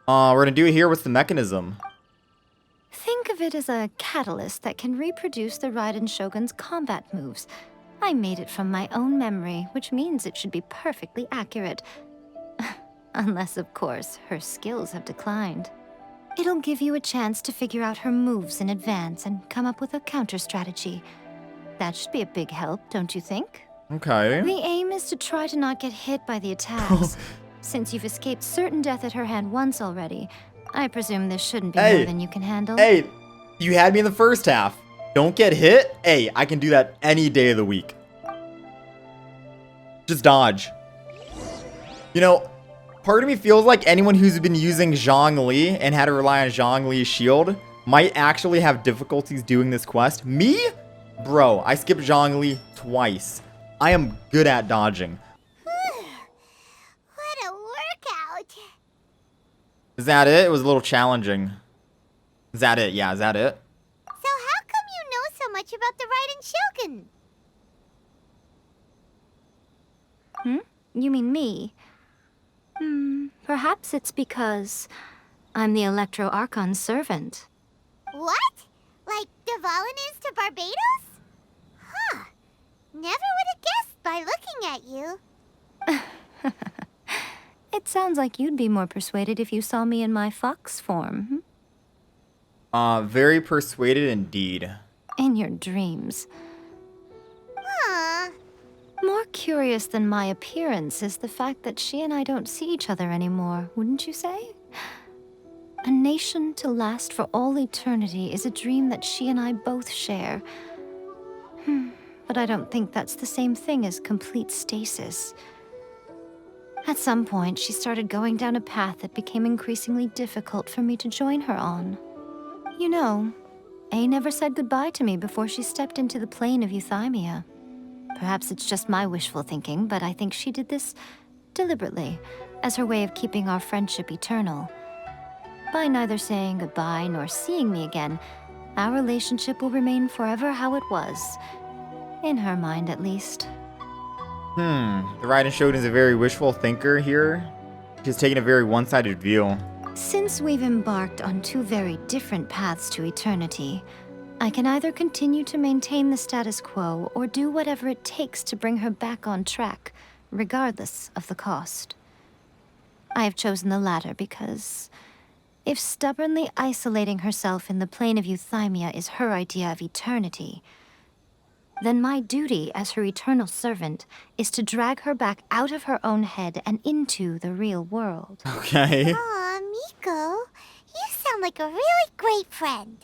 We're gonna do it here. What's the mechanism? Think of it as a catalyst that can reproduce the Raiden Shogun's combat moves. I made it from my own memory, which means it should be perfectly accurate. Unless, of course, her skills have declined. It'll give you a chance to figure out her moves in advance and come up with a counter strategy. That should be a big help, don't you think? Okay. The aim is to try to not get hit by the attacks. Since you've escaped certain death at her hand once already, I presume this shouldn't be more than you can handle. Hey, you had me in the first half. Don't get hit? Hey, I can do that any day of the week. Just dodge. You know, part of me feels like anyone who's been using Zhongli and had to rely on Zhongli's shield might actually have difficulties doing this quest. Me? Bro, I skipped Zhongli twice. I am good at dodging. What a workout. Is that it? It was a little challenging. Is that it? Yeah, is that it? So how come you know so much about the Raiden Shogun? You mean me? Perhaps it's because I'm the Electro Archon's servant. What? Like Devalin is to Barbados? Huh. Never would have guessed by looking at you. It sounds like you'd be more persuaded if you saw me in my fox form. Very persuaded indeed. In your dreams. Huh. More curious than my appearance is the fact that she and I don't see each other anymore, wouldn't you say? A nation to last for all eternity is a dream that she and I both share. But I don't think that's the same thing as complete stasis. At some point, she started going down a path that became increasingly difficult for me to join her on. You know, A never said goodbye to me before she stepped into the plane of Euthymia. Perhaps it's just my wishful thinking, but I think she did this deliberately, as her way of keeping our friendship eternal. By neither saying goodbye nor seeing me again, our relationship will remain forever how it was. In her mind, at least. The Raiden Shogun is a very wishful thinker here. She's taking a very one-sided view. Since we've embarked on two very different paths to eternity, I can either continue to maintain the status quo or do whatever it takes to bring her back on track, regardless of the cost. I have chosen the latter because if stubbornly isolating herself in the plane of Euthymia is her idea of eternity, then my duty as her eternal servant is to drag her back out of her own head and into the real world. Okay. Aw, Miko, you sound like a really great friend.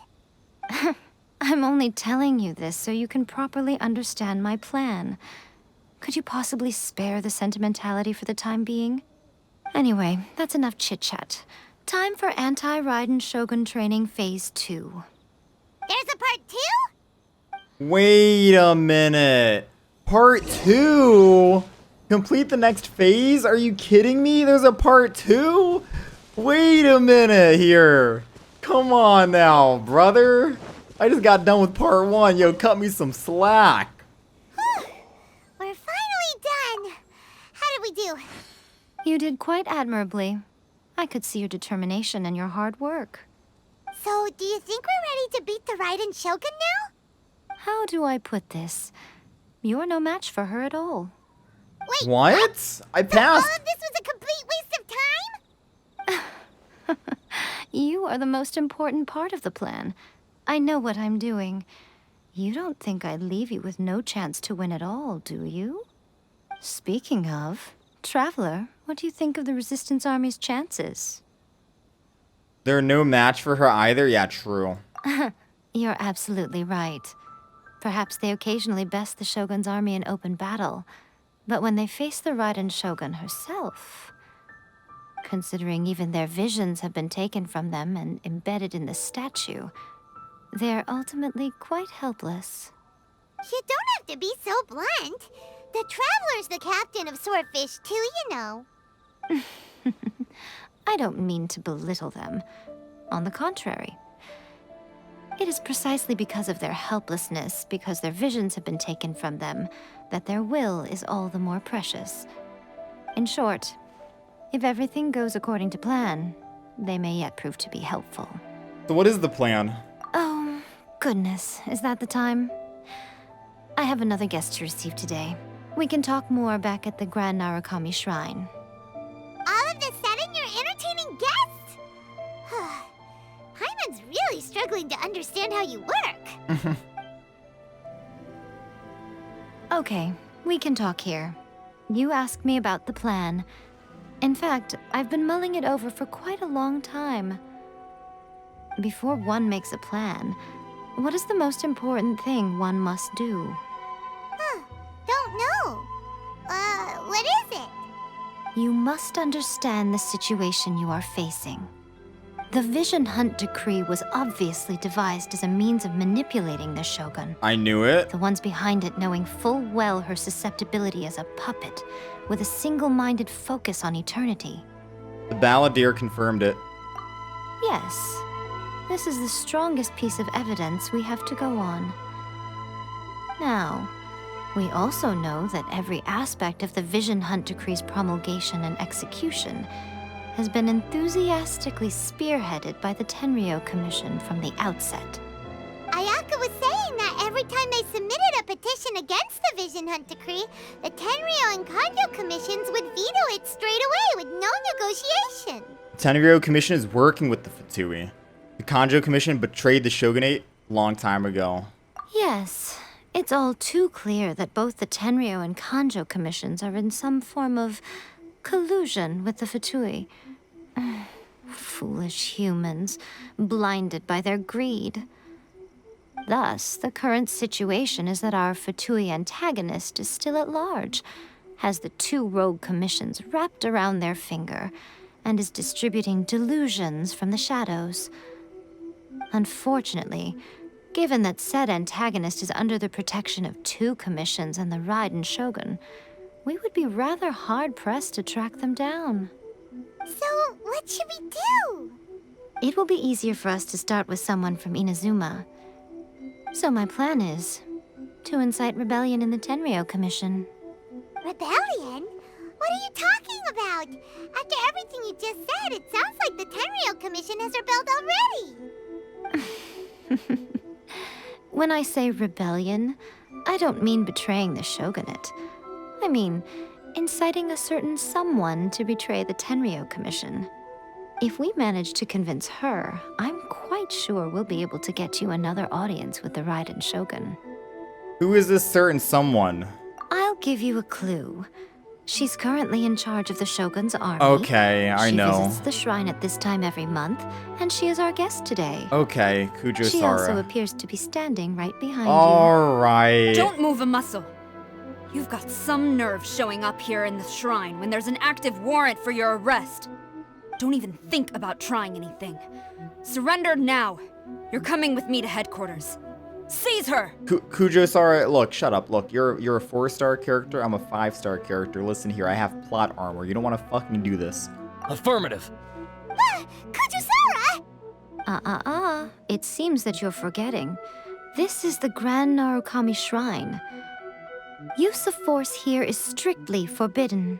I'm only telling you this so you can properly understand my plan. Could you possibly spare the sentimentality for the time being? Anyway, that's enough chit-chat. Time for Anti-Raiden Shogun Training Phase 2. There's a part 2? Wait a minute. Part 2? Complete the next phase? Are you kidding me? There's a part 2? Wait a minute here. Come on now, brother. I just got done with part 1. Yo, cut me some slack. We're finally done. How did we do? You did quite admirably. I could see your determination and your hard work. So, do you think we're ready to beat the Raiden Shogun now? How do I put this? You're no match for her at all. Wait, What? I all passed. of this was a complete waste of time? You are the most important part of the plan. I know what I'm doing. You don't think I'd leave you with no chance to win at all, do you? Speaking of, Traveler, what do you think of the Resistance Army's chances? They're no match for her either? Yeah, true. You're absolutely right. Perhaps they occasionally best the Shogun's army in open battle, but when they face the Raiden Shogun herself, considering even their visions have been taken from them and embedded in the statue, they're ultimately quite helpless. You don't have to be so blunt. The Traveler's the captain of Swordfish too, you know. I don't mean to belittle them. On the contrary. It is precisely because of their helplessness, because their visions have been taken from them, that their will is all the more precious. In short, if everything goes according to plan, they may yet prove to be helpful. So what is the plan? Oh, goodness, is that the time? I have another guest to receive today. We can talk more back at the Grand Narukami Shrine. All of a sudden, you're entertaining guests? Paimon's really struggling to understand how you work. Okay, we can talk here. You asked me about the plan. In fact, I've been mulling it over for quite a long time. Before one makes a plan, what is the most important thing one must do? Don't know. What is it? You must understand the situation you are facing. The Vision Hunt Decree was obviously devised as a means of manipulating the Shogun. I knew it. The ones behind it knowing full well her susceptibility as a puppet, with a single-minded focus on eternity. The Balladeer confirmed it. Yes. This is the strongest piece of evidence we have to go on. Now, we also know that every aspect of the Vision Hunt Decree's promulgation and execution has been enthusiastically spearheaded by the Tenryou Commission from the outset. Ayaka was saying that every time they submitted a petition against the Vision Hunt Decree, the Tenryou and Kanjo commissions would veto it straight away with no negotiation. The Tenryou Commission is working with the Fatui. The Kanjo Commission betrayed the shogunate a long time ago. Yes, it's all too clear that both the Tenryou and Kanjo commissions are in some form of collusion with the Fatui. Foolish humans, blinded by their greed. Thus, the current situation is that our Fatui antagonist is still at large, has the two rogue commissions wrapped around their finger, and is distributing delusions from the shadows. Unfortunately, given that said antagonist is under the protection of two commissions and the Raiden Shogun, we would be rather hard-pressed to track them down. So, what should we do? It will be easier for us to start with someone from Inazuma. So my plan is to incite rebellion in the Tenryou Commission. Rebellion? What are you talking about? After everything you just said, it sounds like the Tenryou Commission has rebelled already. When I say rebellion, I don't mean betraying the shogunate. I mean inciting a certain someone to betray the Tenryou Commission. If we manage to convince her, I'm quite sure we'll be able to get you another audience with the Raiden Shogun. Who is this certain someone? I'll give you a clue. She's currently in charge of the Shogun's army. Okay, I know. She visits the shrine at this time every month, and she is our guest today. Okay, Kujo-Sara. She also appears to be standing right behind you. Alright. Don't move a muscle. You've got some nerve showing up here in the shrine when there's an active warrant for your arrest. Don't even think about trying anything. Surrender now. You're coming with me to headquarters. Seize her! Kujo-Sara, look, shut up. Look, you're a 4-star character. I'm a 5-star character. Listen here, I have plot armor. You don't want to fucking do this. Affirmative. Kujo-Sara! It seems that you're forgetting. This is the Grand Narukami Shrine. Use of force here is strictly forbidden.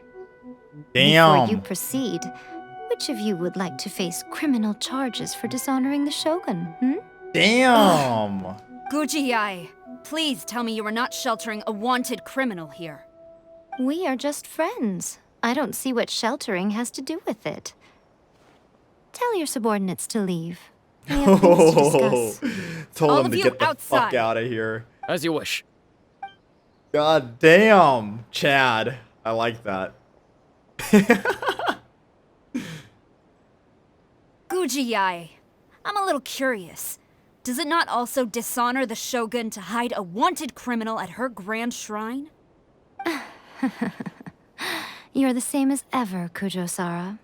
Damn. Before you proceed, which of you would like to face criminal charges for dishonoring the Shogun, Damn! Guji-ai, please tell me you are not sheltering a wanted criminal here. We are just friends. I don't see what sheltering has to do with it. Tell your subordinates to leave. We have things to discuss. Told All him of to you get the outside. fuck out of here. As you wish. God damn, Chad. I like that. Guji-ai, I'm a little curious. Does it not also dishonor the Shogun to hide a wanted criminal at her grand shrine? You're the same as ever, Kujo-Sara.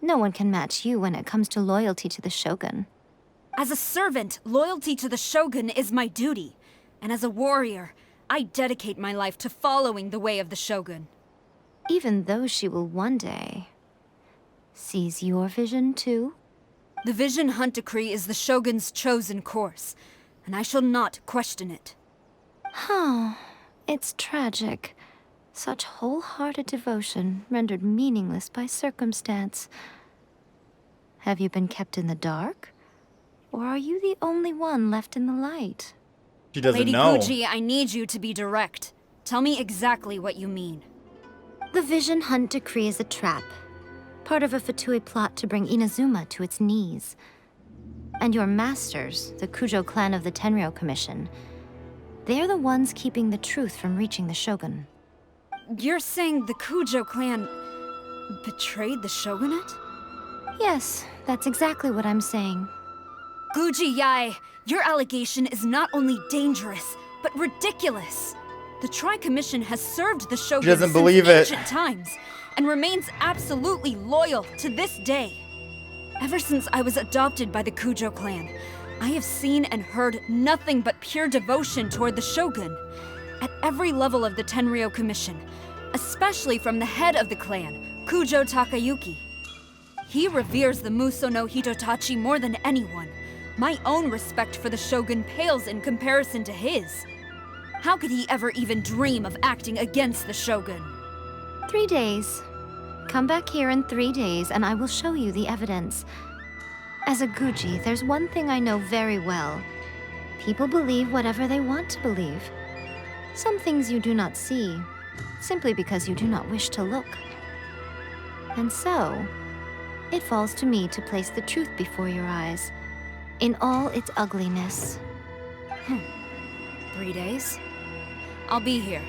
No one can match you when it comes to loyalty to the Shogun. As a servant, loyalty to the Shogun is my duty. And as a warrior, I dedicate my life to following the way of the Shogun. Even though she will one day sees your vision too? The Vision Hunt Decree is the Shogun's chosen course, and I shall not question it. Huh. It's tragic. Such wholehearted devotion rendered meaningless by circumstance. Have you been kept in the dark? Or are you the only one left in the light? She doesn't Lady know. Guji, I need you to be direct. Tell me exactly what you mean. The Vision Hunt Decree is a trap. Part of a Fatui plot to bring Inazuma to its knees. And your masters, the Kujo clan of the Tenryou Commission, they're the ones keeping the truth from reaching the Shogun. You're saying the Kujo clan betrayed the shogunate? Yes, that's exactly what I'm saying. Guji Yae, your allegation is not only dangerous, but ridiculous. The Tri-Commission has served the Shogun doesn't since believe it. ancient times, and remains absolutely loyal to this day. Ever since I was adopted by the Kujo clan, I have seen and heard nothing but pure devotion toward the Shogun. At every level of the Tenryou Commission, especially from the head of the clan, Kujo Takayuki. He reveres the Muso no Hitotachi more than anyone. My own respect for the Shogun pales in comparison to his. How could he ever even dream of acting against the Shogun? 3 days. Come back here in 3 days and I will show you the evidence. As a Guji, there's one thing I know very well. People believe whatever they want to believe. Some things you do not see, simply because you do not wish to look. And so, it falls to me to place the truth before your eyes, in all its ugliness. 3 days? I'll be here.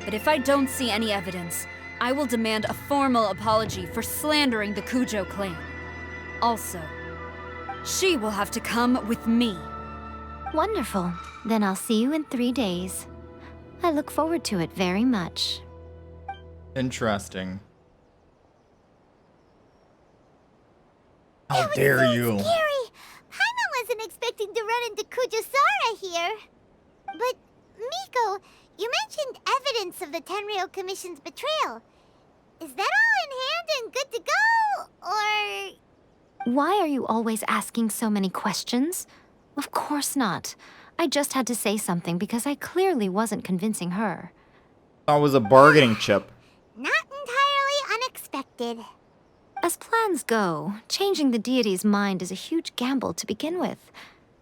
But if I don't see any evidence, I will demand a formal apology for slandering the Kujo clan. Also, she will have to come with me. Wonderful. Then I'll see you in 3 days. I look forward to it very much. Interesting. How dare you? Scary. Paimon wasn't expecting to run into Kujosara here. But, Miko, you mentioned evidence of the Tenryou Commission's betrayal. Is that all in hand and good to go, or...? Why are you always asking so many questions? Of course not. I just had to say something because I clearly wasn't convincing her. That was a bargaining chip. Not entirely unexpected. As plans go, changing the deity's mind is a huge gamble to begin with.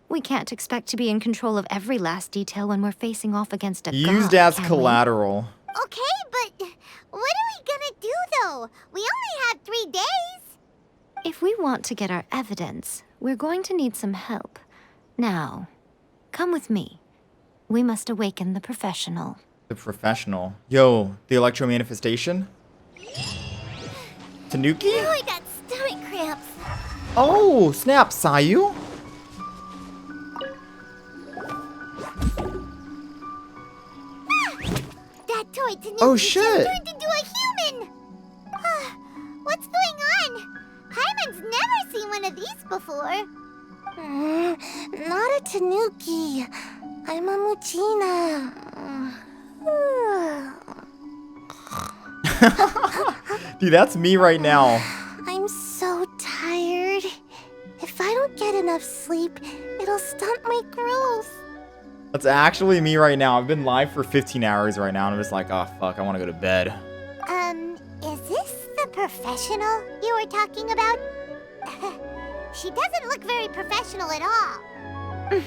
We can't expect to be in control of every last detail when we're facing off against a god, Used as can we? collateral. Okay, but what are we gonna do, though? We only have 3 days. If we want to get our evidence, we're going to need some help. Now, come with me. We must awaken the professional. The professional. Yo, the electro manifestation? Tanuki? Oh, I got stomach cramps. Oh, snap, Sayu. That toy Tanuki Oh, just shit. turned into a human. What's going on? Paimon's never seen one of these before. Not a Tanuki. I'm a Muchina. Dude, that's me right now. I'm so tired. If I don't get enough sleep, it'll stunt my growth. That's actually me right now. I've been live for 15 hours right now, and I'm just like, oh, fuck, I want to go to bed. Is this the professional you were talking about? She doesn't look very professional at all.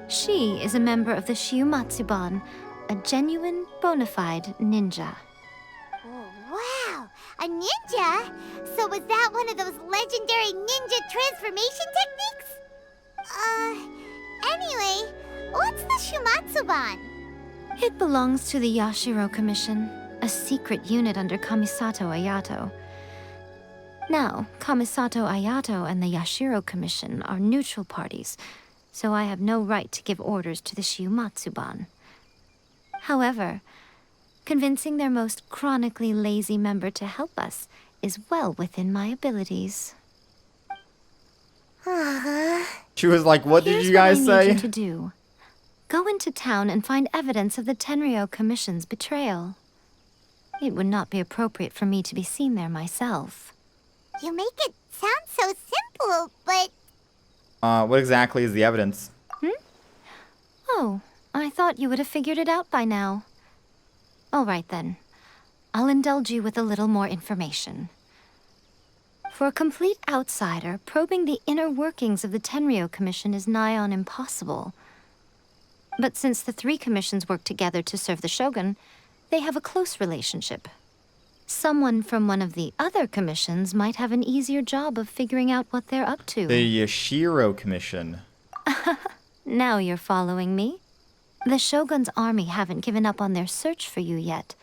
She is a member of the Shiumatsuban, a genuine, bona fide ninja. Oh, wow, a ninja? So was that one of those legendary ninja transformation techniques? Anyway, what's the Shumatsuban? It belongs to the Yashiro Commission, a secret unit under Kamisato Ayato. Now, Kamisato Ayato and the Yashiro Commission are neutral parties, so I have no right to give orders to the Shiumatsuban. However, convincing their most chronically lazy member to help us is well within my abilities. She was like, what did Here's you guys what I need say? you to do. Go into town and find evidence of the Tenryou Commission's betrayal. It would not be appropriate for me to be seen there myself. You make it sound so simple, but... What exactly is the evidence? Oh, I thought you would have figured it out by now. All right then. I'll indulge you with a little more information. For a complete outsider, probing the inner workings of the Tenryou Commission is nigh on impossible. But since the 3 commissions work together to serve the Shogun, they have a close relationship. Someone from one of the other commissions might have an easier job of figuring out what they're up to. The Yashiro Commission. Now you're following me. The Shogun's army haven't given up on their search for you yet,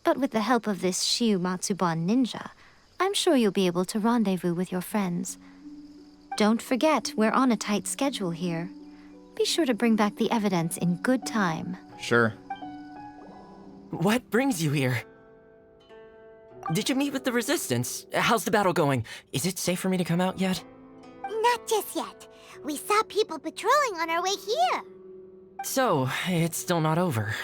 but with the help of this Shiu Matsuban ninja, I'm sure you'll be able to rendezvous with your friends. Don't forget, we're on a tight schedule here. Be sure to bring back the evidence in good time. Sure. What brings you here? Did you meet with the Resistance? How's the battle going? Is it safe for me to come out yet? Not just yet. We saw people patrolling on our way here. So, it's still not over.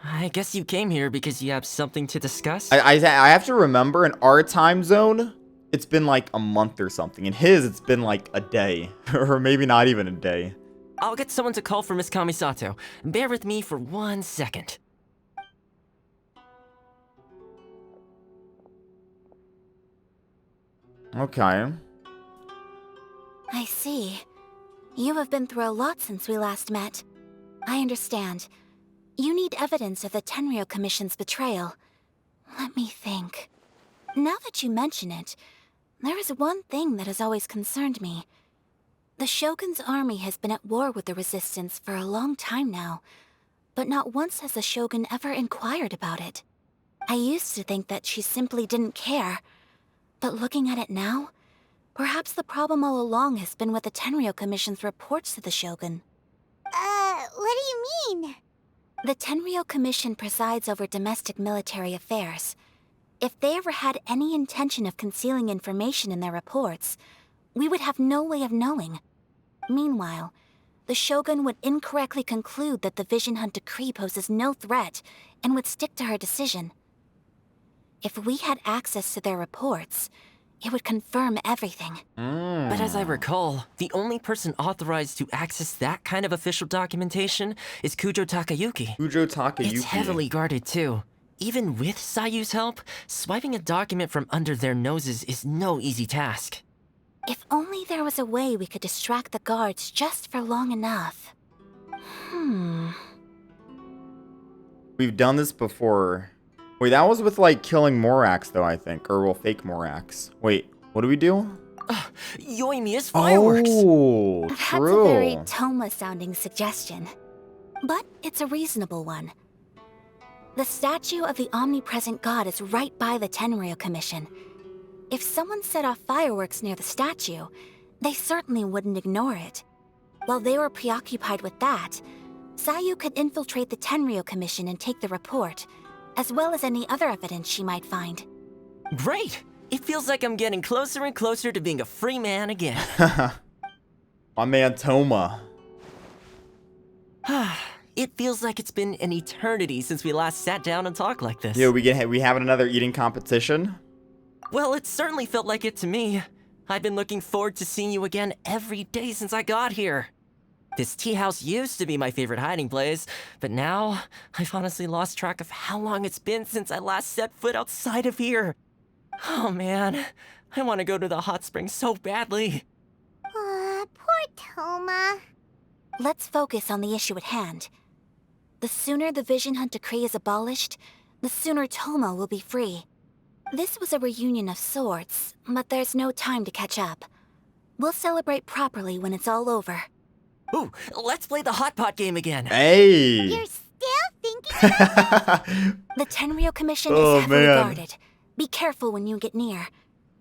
I guess you came here because you have something to discuss? I have to remember, in our time zone, it's been like a month or something. In his, it's been like a day. Or maybe not even a day. I'll get someone to call for Miss Kamisato. Bear with me for 1 second. Okay. I see. You have been through a lot since we last met. I understand. You need evidence of the Tenryou Commission's betrayal. Let me think. Now that you mention it, there is one thing that has always concerned me. The Shogun's army has been at war with the Resistance for a long time now, but not once has the Shogun ever inquired about it. I used to think that she simply didn't care, but looking at it now, perhaps the problem all along has been with the Tenryou Commission's reports to the Shogun. What do you mean? The Tenryou Commission presides over domestic military affairs. If they ever had any intention of concealing information in their reports, we would have no way of knowing. Meanwhile, the Shogun would incorrectly conclude that the Vision Hunt decree poses no threat and would stick to her decision. If we had access to their reports, it would confirm everything. But as I recall, the only person authorized to access that kind of official documentation is Kujo Takayuki. Kujo Takayuki. It's heavily guarded too. Even with Sayu's help, swiping a document from under their noses is no easy task. If only there was a way we could distract the guards just for long enough. We've done this before. Wait, that was with, like, killing Morax, though, I think. Or, well, fake Morax. Wait, what do we do? Yoimiya's fireworks! Oh, That's true. a very Toma-sounding suggestion. But it's a reasonable one. The statue of the omnipresent god is right by the Tenryou Commission. If someone set off fireworks near the statue, they certainly wouldn't ignore it. While they were preoccupied with that, Sayu could infiltrate the Tenryou Commission and take the report, as well as any other evidence she might find. Great! It feels like I'm getting closer and closer to being a free man again. My man Toma. It feels like it's been an eternity since we last sat down and talked like this. Yo, we having another eating competition? Well, it certainly felt like it to me. I've been looking forward to seeing you again every day since I got here. This tea house used to be my favorite hiding place, but now I've honestly lost track of how long it's been since I last set foot outside of here. Oh man, I want to go to the hot springs so badly. Poor Toma. Let's focus on the issue at hand. The sooner the Vision Hunt decree is abolished, the sooner Toma will be free. This was a reunion of sorts, but there's no time to catch up. We'll celebrate properly when it's all over. Ooh, let's play the hot pot game again. Hey! You're still thinking about it? The Tenryou Commission is heavily guarded. Be careful when you get near.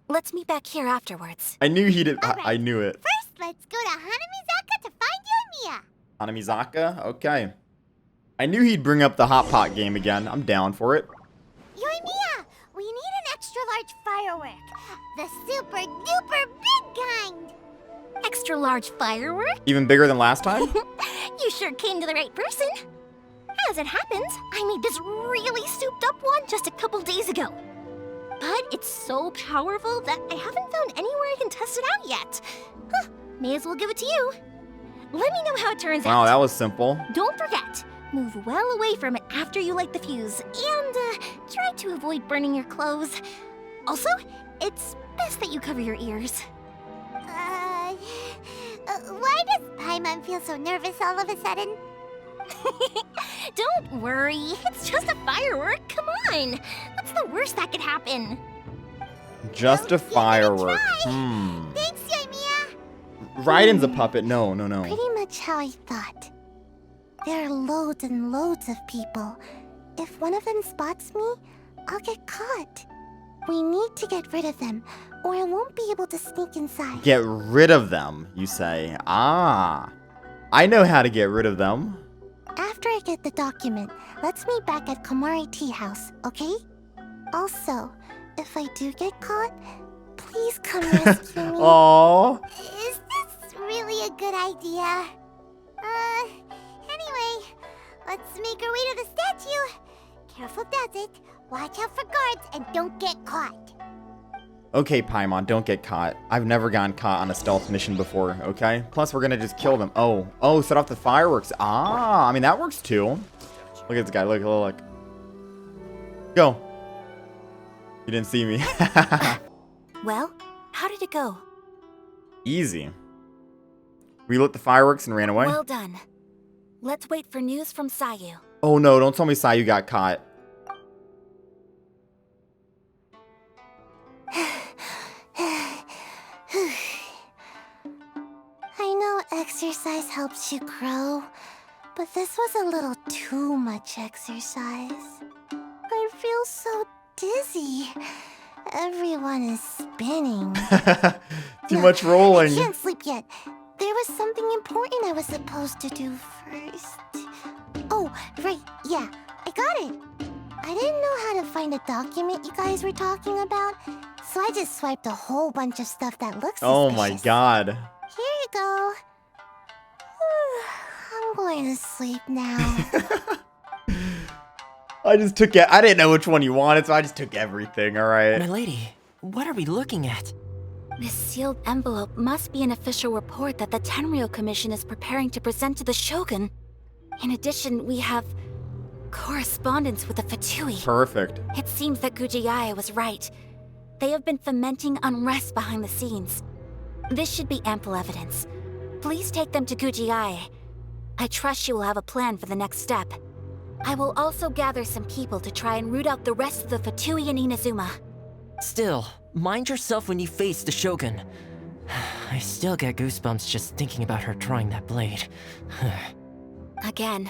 Let's meet back here afterwards. I knew he did. Right. I knew it. First, let's go to Hanamizaka to find Yoimiya. Hanamizaka? Okay. I knew he'd bring up the hot pot game again. I'm down for it. Yoimiya, we need an extra large firework. The super duper big kind. Extra large firework? Even bigger than last time? You sure came to the right person. As it happens, I made this really souped-up one just a couple days ago. But it's so powerful that I haven't found anywhere I can test it out yet. Huh, may as well give it to you. Let me know how it turns out. Wow, that was simple. Don't forget, move well away from it after you light the fuse, and try to avoid burning your clothes. Also, it's best that you cover your ears. Why does Paimon feel so nervous all of a sudden? Don't worry, it's just a firework, come on! What's the worst that could happen? Just a firework. Thanks, Yoimiya! Raiden's a puppet. No. Pretty much how I thought. There are loads and loads of people. If one of them spots me, I'll get caught. We need to get rid of them, or I won't be able to sneak inside. Get rid of them, you say. Ah. I know how to get rid of them. After I get the document, let's meet back at Komari Tea House, okay? Also, if I do get caught, please come rescue me. Aww. Is this really a good idea? Anyway, let's make our way to the statue. Careful does it. Watch out for guards and don't get caught. Okay, Paimon, don't get caught. I've never gotten caught on a stealth mission before, okay? Plus, we're gonna just kill them. Oh, set off the fireworks. Ah, I mean, that works too. Look at this guy, look. Go. You didn't see me. Well, how did it go? Easy. We lit the fireworks and ran away. Well done. Let's wait for news from Sayu. Oh no, don't tell me Sayu got caught. I know exercise helps you grow, but this was a little too much exercise. I feel so dizzy. Everyone is spinning. Too much rolling. I can't sleep yet. There was something important I was supposed to do first. Oh, right, yeah, I got it. I didn't know how to find a document you guys were talking about, so I just swiped a whole bunch of stuff that looks suspicious. Oh my god. Here you go. I'm going to sleep now. I just took it. I didn't know which one you wanted, so I just took everything, alright? My lady, what are we looking at? This sealed envelope must be an official report that the Tenryou Commission is preparing to present to the Shogun. In addition, we have correspondence with the Fatui. Perfect. It seems that Gujiae was right. They have been fomenting unrest behind the scenes. This should be ample evidence. Please take them to Gujiae. I trust you will have a plan for the next step. I will also gather some people to try and root out the rest of the Fatui in Inazuma. Still, mind yourself when you face the Shogun. I still get goosebumps just thinking about her drawing that blade. Again,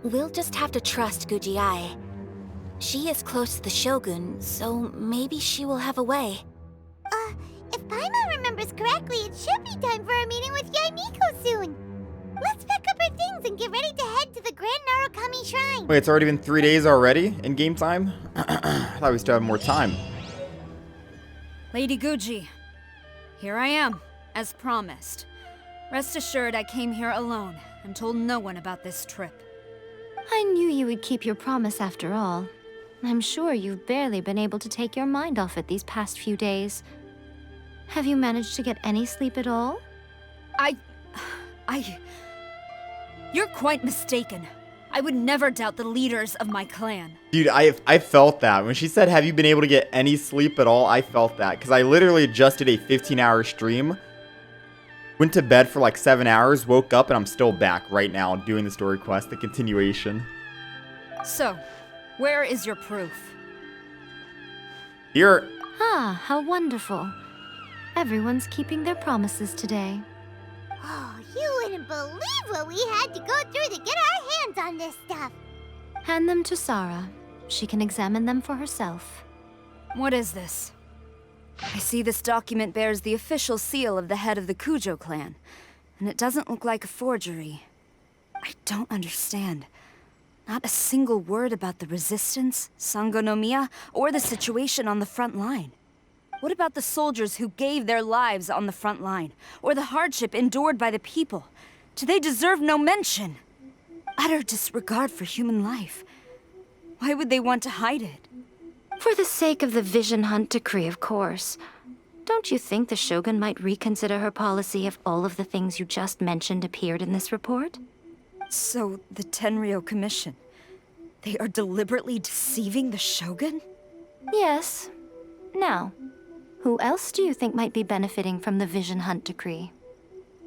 we'll just have to trust Gujiae. She is close to the Shogun, so maybe she will have a way. If Paimon remembers correctly, it should be time for a meeting with Yaimiko soon. Let's pack up our things and get ready to head to the Grand Narukami Shrine. Wait, it's already been 3 days already in game time? I thought we still had more time. Lady Guji, here I am, as promised. Rest assured I came here alone and told no one about this trip. I knew you would keep your promise after all. I'm sure you've barely been able to take your mind off it these past few days. Have you managed to get any sleep at all? You're quite mistaken. I would never doubt the leaders of my clan. Dude, I felt that. When she said, have you been able to get any sleep at all? I felt that. Because I literally just did a 15-hour stream. Went to bed for like 7 hours, woke up, and I'm still back right now doing the story quest, the continuation. So, where is your proof? Here. Ah, how wonderful. Everyone's keeping their promises today. Oh, you wouldn't believe what we had to go through to get our hands on this stuff. Hand them to Sarah. She can examine them for herself. What is this? I see this document bears the official seal of the head of the Kujo clan, and it doesn't look like a forgery. I don't understand. Not a single word about the resistance, Sangonomiya, or the situation on the front line. What about the soldiers who gave their lives on the front line, or the hardship endured by the people? Do they deserve no mention? utter disregard for human life. Why would they want to hide it? For the sake of the Vision Hunt decree, of course. Don't you think the Shogun might reconsider her policy if all of the things you just mentioned appeared in this report? So, the Tenryou Commission, they are deliberately deceiving the Shogun? Yes. Now, who else do you think might be benefiting from the Vision Hunt decree?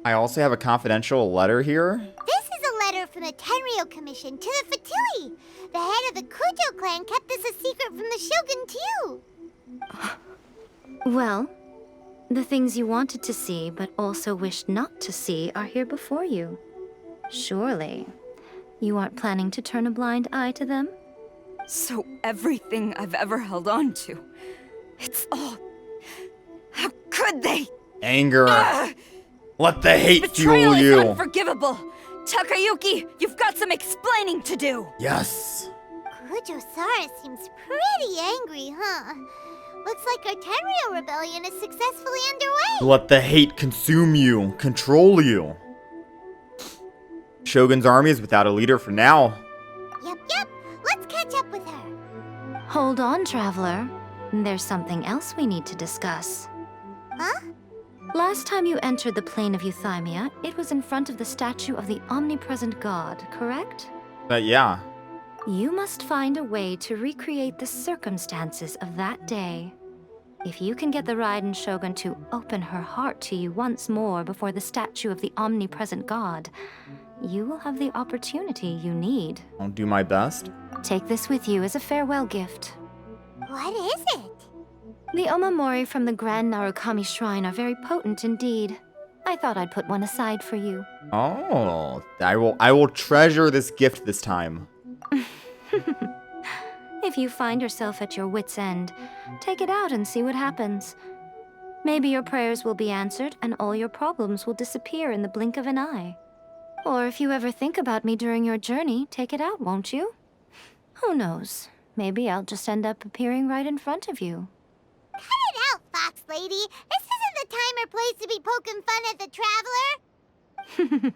I also have a confidential letter here. This is a letter from the Tenryou Commission to the Fatui. The head of the Kujo clan kept this a secret from the Shogun, too. Well, the things you wanted to see but also wished not to see are here before you. Surely, you aren't planning to turn a blind eye to them? So everything I've ever held on to, it's all... How could they? Anger. Let the hate Betrayal fuel you. is unforgivable. Takayuki, you've got some explaining to do. Yes. Kujo-Sara seems pretty angry, huh? Looks like our Tenryou rebellion is successfully underway. Let the hate consume you, control you. Shogun's army is without a leader for now. Yep. Let's catch up with her. Hold on, Traveler. There's something else we need to discuss. Huh? Last time you entered the plane of Euthymia, it was in front of the statue of the omnipresent god, correct? Yeah. You must find a way to recreate the circumstances of that day. If you can get the Raiden Shogun to open her heart to you once more before the statue of the omnipresent god, you will have the opportunity you need. I'll do my best. Take this with you as a farewell gift. What is it? The omamori from the Grand Narukami Shrine are very potent indeed. I thought I'd put one aside for you. Oh, I will treasure this gift this time. If you find yourself at your wit's end, take it out and see what happens. Maybe your prayers will be answered and all your problems will disappear in the blink of an eye. Or if you ever think about me during your journey, take it out, won't you? Who knows? Maybe I'll just end up appearing right in front of you. Cut it out, Fox Lady. This isn't the time or place to be poking fun at the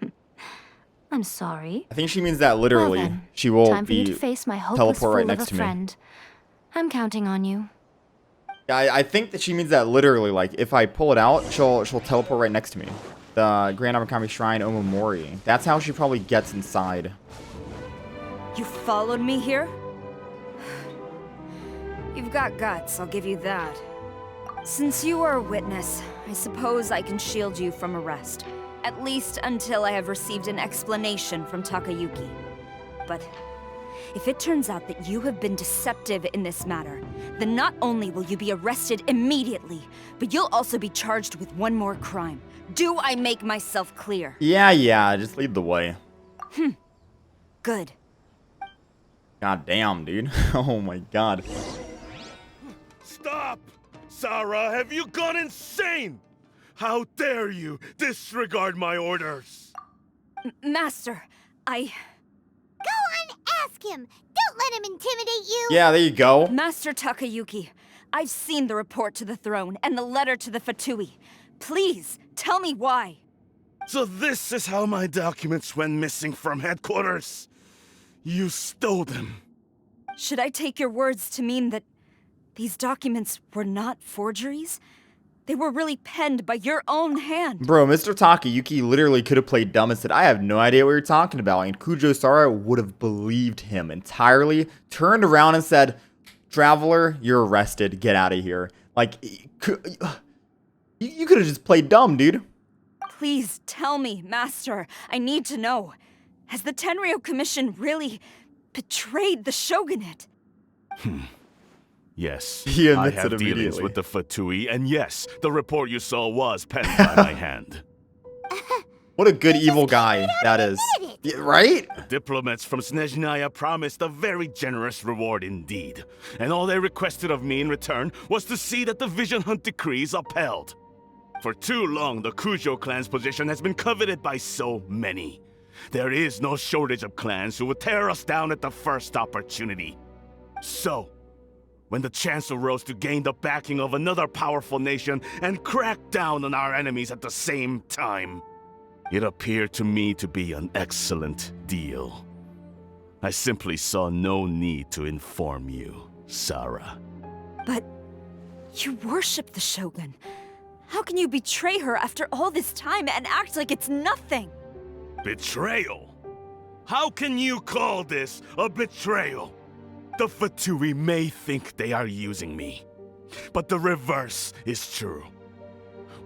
Traveler. I'm sorry. I think she means that literally. Well then, she will time for you to face my hopeless teleport right fool of next a to me. friend. I'm counting on you. I think that she means that literally. Like, if I pull it out, she'll teleport right next to me. The Grand Narukami Shrine Omamori. That's how she probably gets inside. You followed me here? You've got guts, I'll give you that. Since you are a witness, I suppose I can shield you from arrest. At least until I have received an explanation from Takayuki. But if it turns out that you have been deceptive in this matter, then not only will you be arrested immediately, but you'll also be charged with one more crime. Do I make myself clear? Yeah, just lead the way. Good. God damn, dude. Oh my god. Stop! Sarah, have you gone insane? How dare you disregard my orders? Master, Go on, ask him. Don't let him intimidate you. Yeah, there you go. Master Takayuki, I've seen the report to the throne and the letter to the Fatui. Please, tell me why. So this is how my documents went missing from headquarters. You stole them. Should I take your words to mean that these documents were not forgeries? They were really penned by your own hand. Bro, Mr. Takayuki literally could have played dumb and said, I have no idea what you're talking about. And Kujo-Sara would have believed him entirely, turned around and said, Traveler, you're arrested. Get out of here. Like, you could have just played dumb, dude. Please tell me, Master. I need to know. Has the Tenryou Commission really betrayed the Shogunate? Yes, He I admits have it dealings immediately. with the Fatui, and yes, the report you saw was penned by my hand. What a good evil guy that is. Yeah, right? The diplomats from Snezhnaya promised a very generous reward indeed, and all they requested of me in return was to see that the Vision Hunt decree is upheld. For too long, the Kujo clan's position has been coveted by so many. There is no shortage of clans who would tear us down at the first opportunity. So, when the chance arose to gain the backing of another powerful nation and crack down on our enemies at the same time, it appeared to me to be an excellent deal. I simply saw no need to inform you, Sarah. But you worship the Shogun. How can you betray her after all this time and act like it's nothing? Betrayal? How can you call this a betrayal? The Fatui may think they are using me, but the reverse is true.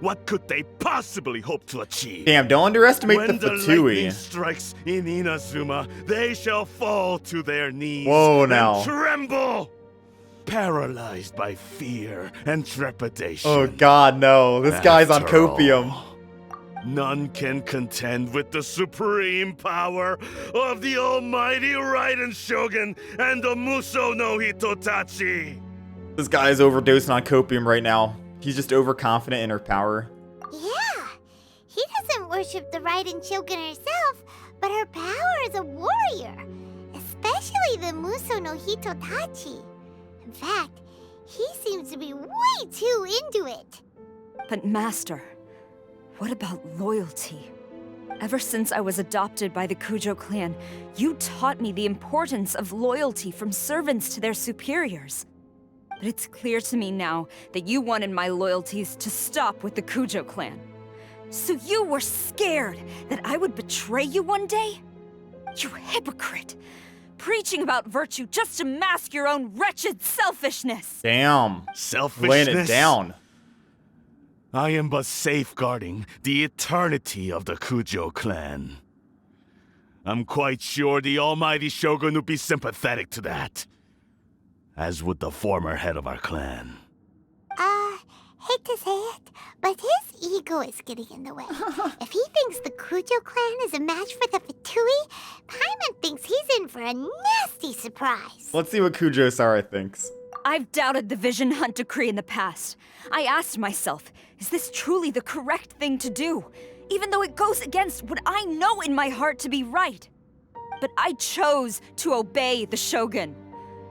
What could they possibly hope to achieve? Damn, don't underestimate when the lightning Fatui. strikes in Inazuma, they shall fall to their knees Whoa, now. and tremble, paralyzed by fear and trepidation. Oh god, no. This guy's on After copium. all, none can contend with the supreme power of the almighty Raiden Shogun and the Muso no Hitotachi. This guy is overdosing on copium right now. He's just overconfident in her power. Yeah, he doesn't worship the Raiden Shogun herself, but her power as a warrior, especially the Muso no Hitotachi. In fact, he seems to be way too into it. But Master, what about loyalty? Ever since I was adopted by the Kujo clan, you taught me the importance of loyalty from servants to their superiors. But it's clear to me now that you wanted my loyalties to stop with the Kujo clan. So you were scared that I would betray you one day? You hypocrite! Preaching about virtue just to mask your own wretched selfishness! Damn. Selfishness? Laying it down. I am but safeguarding the eternity of the Kujo clan. I'm quite sure the almighty Shogun would be sympathetic to that. As would the former head of our clan. Hate to say it, but his ego is getting in the way. If he thinks the Kujo clan is a match for the Fatui, Paimon thinks he's in for a nasty surprise. Let's see what Kujo-Sara thinks. I've doubted the Vision Hunt decree in the past. I asked myself, is this truly the correct thing to do? Even though it goes against what I know in my heart to be right. But I chose to obey the Shogun.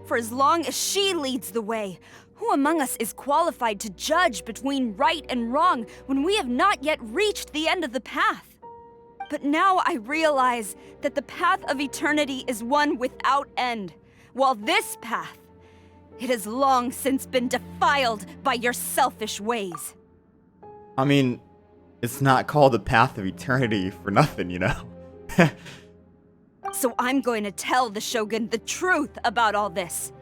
For as long as she leads the way, who among us is qualified to judge between right and wrong when we have not yet reached the end of the path? But now I realize that the path of eternity is one without end, while this path, it has long since been defiled by your selfish ways. I mean, it's not called the path of eternity for nothing, you know? So I'm going to tell the Shogun the truth about all this.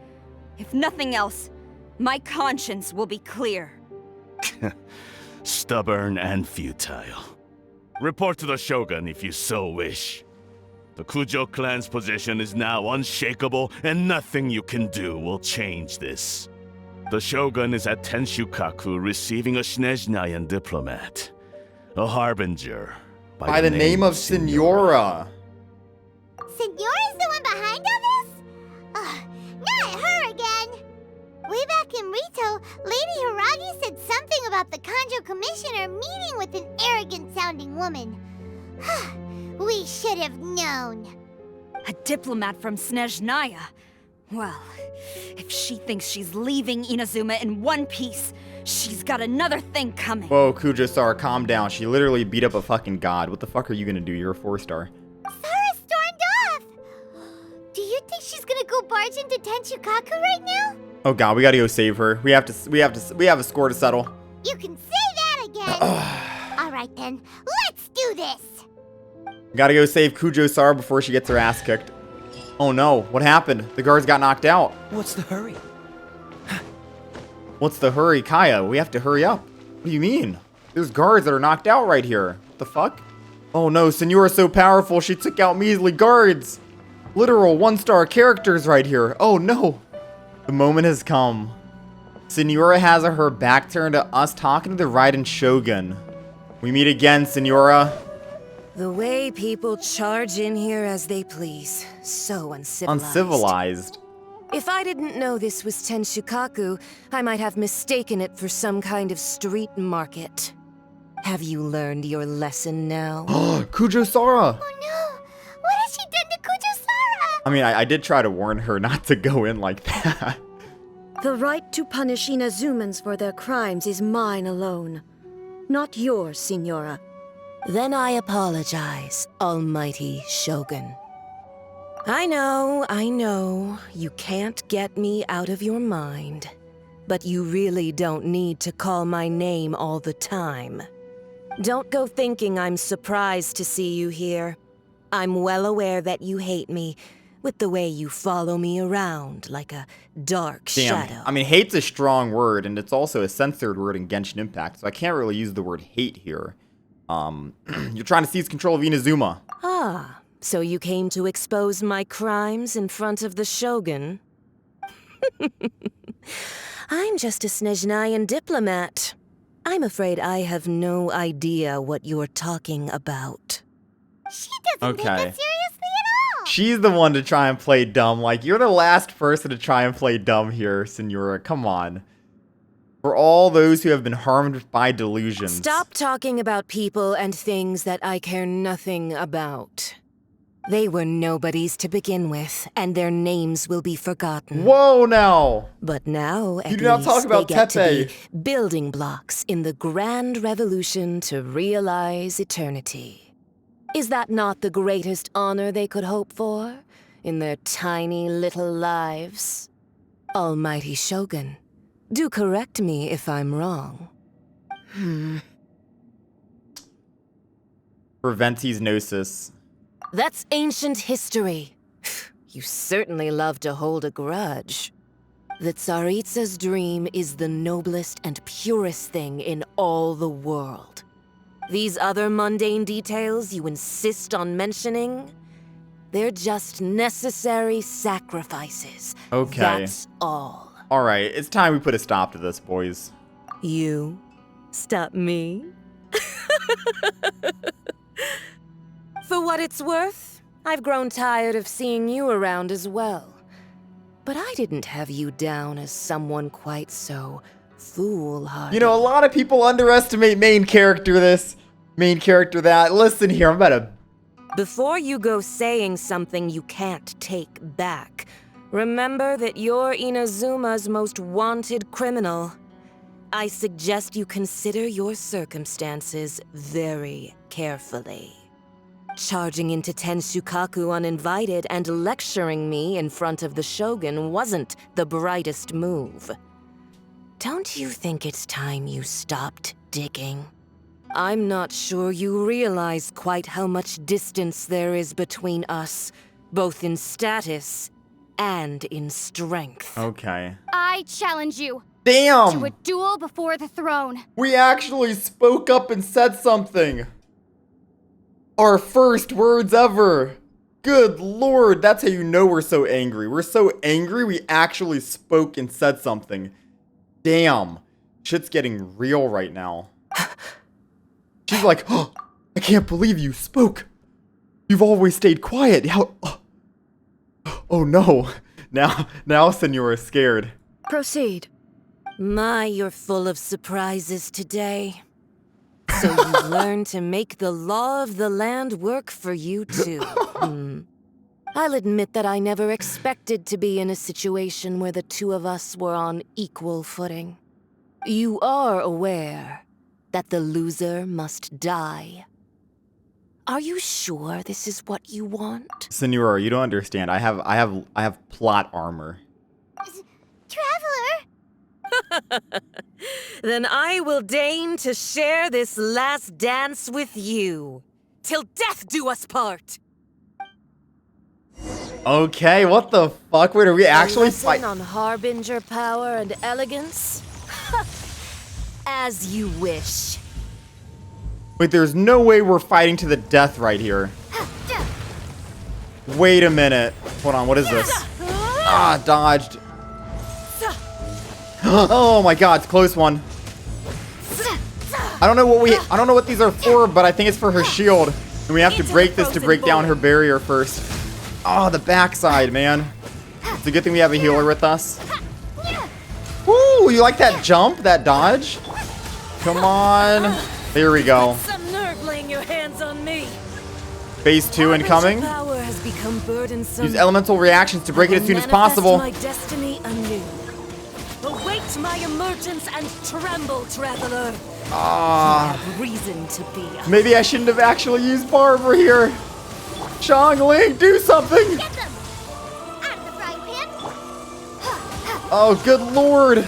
If nothing else, my conscience will be clear. Stubborn and futile. Report to the Shogun if you so wish. The Kujo clan's position is now unshakable, and nothing you can do will change this. The Shogun is at Tenshukaku receiving a Snezhnayan diplomat. A harbinger. By the name of Signora. Signora's the one behind all this? Not her again! Way back in Rito, Lady Hiragi said something about the Kanjo Commissioner meeting with an arrogant-sounding woman. We should have known. A diplomat from Snezhnaya? Well, if she thinks she's leaving Inazuma in one piece, she's got another thing coming. Whoa, Kujo-Sara, calm down. She literally beat up a fucking god. What the fuck are you gonna do? You're a 4-star. Sara stormed off! Do you think she's gonna go barge into Tenshukaku right now? Oh god, we gotta go save her. We have a score to settle. You can say that again! Alright then, let's do this! Gotta go save Kujo-Sara before she gets her ass kicked. Oh no, what happened? The guards got knocked out. What's the hurry? What's the hurry, Kaya? We have to hurry up. What do you mean? There's guards that are knocked out right here. What the fuck? Oh no, Signora's so powerful, she took out measly guards. Literal 1-star characters right here. Oh no. The moment has come. Signora has her back turned to us talking to the Raiden Shogun. We meet again, Signora. The way people charge in here as they please. So uncivilized. Uncivilized. If I didn't know this was Tenshukaku, I might have mistaken it for some kind of street market. Have you learned your lesson now? Kujo-Sara! Oh no! What has she done to Kujo-Sara? I mean, I did try to warn her not to go in like that. The right to punish Inazumans for their crimes is mine alone. Not yours, Signora. Then I apologize, Almighty Shogun. I know. You can't get me out of your mind. But you really don't need to call my name all the time. Don't go thinking I'm surprised to see you here. I'm well aware that you hate me, with the way you follow me around like a dark shadow. I mean, hate's a strong word, and it's also a censored word in Genshin Impact, so I can't really use the word hate here. You're trying to seize control of Inazuma. Ah, so you came to expose my crimes in front of the Shogun? I'm just a Snezhnayan diplomat. I'm afraid I have no idea what you're talking about. She doesn't take it seriously at all. She's the one to try and play dumb. Like, you're the last person to try and play dumb here, Signora. Come on. For all those who have been harmed by delusions. Stop talking about people and things that I care nothing about. They were nobodies to begin with, and their names will be forgotten. Whoa, now! But now, at you do not talk about they get to Tepe. be building blocks in the grand revolution to realize eternity. Is that not the greatest honor they could hope for in their tiny little lives? Almighty Shogun, do correct me if I'm wrong. Preventi's Gnosis. That's ancient history. You certainly love to hold a grudge. The Tsaritsa's dream is the noblest and purest thing in all the world. These other mundane details you insist on mentioning, they're just necessary sacrifices. Okay. That's all. Alright, it's time we put a stop to this, boys. You? Stop me? For what it's worth, I've grown tired of seeing you around as well. But I didn't have you down as someone quite so foolhardy. You know, a lot of people underestimate main character this, main character that. Listen here, I'm about to... Before you go saying something you can't take back, remember that you're Inazuma's most wanted criminal. I suggest you consider your circumstances very carefully. Charging into Tenshukaku uninvited and lecturing me in front of the Shogun wasn't the brightest move. Don't you think it's time you stopped digging? I'm not sure you realize quite how much distance there is between us, both in status and in strength. Okay. I challenge you. Damn! To a duel before the throne. We actually spoke up and said something. Our first words ever. Good lord, that's how you know we're so angry. We're so angry we actually spoke and said something. Damn. Shit's getting real right now. She's like, oh, I can't believe you spoke. You've always stayed quiet. How? Oh no. Now Signora's scared. Proceed. My, you're full of surprises today. So you've learned to make the law of the land work for you too. I'll admit that I never expected to be in a situation where the two of us were on equal footing. You are aware that the loser must die. Are you sure this is what you want? Signora, you don't understand. I have plot armor. Traveler! Then I will deign to share this last dance with you. Till death do us part! Okay, what the fuck? Wait, are we actually fighting? on Harbinger power and elegance? As you wish. Wait, there's no way we're fighting to the death right here. Wait a minute. Hold on, what is this? Ah, dodged. Oh my god, it's a close one. I don't know what these are for, but I think it's for her shield. And we have to break this to break down her barrier first. Oh, the backside, man. It's a good thing we have a healer with us. Woo, you like that jump, that dodge? Come on. There we go. Some nerve laying your hands on me. Phase 2 incoming. Power has become burdensome. Use elemental reactions to break it as soon as possible. My destiny anew. Await my emergence and tremble, traveler. Ah. You have reason to be. Maybe I shouldn't have actually used Barber here. Xiangling, do something! Get them! Oh, good lord.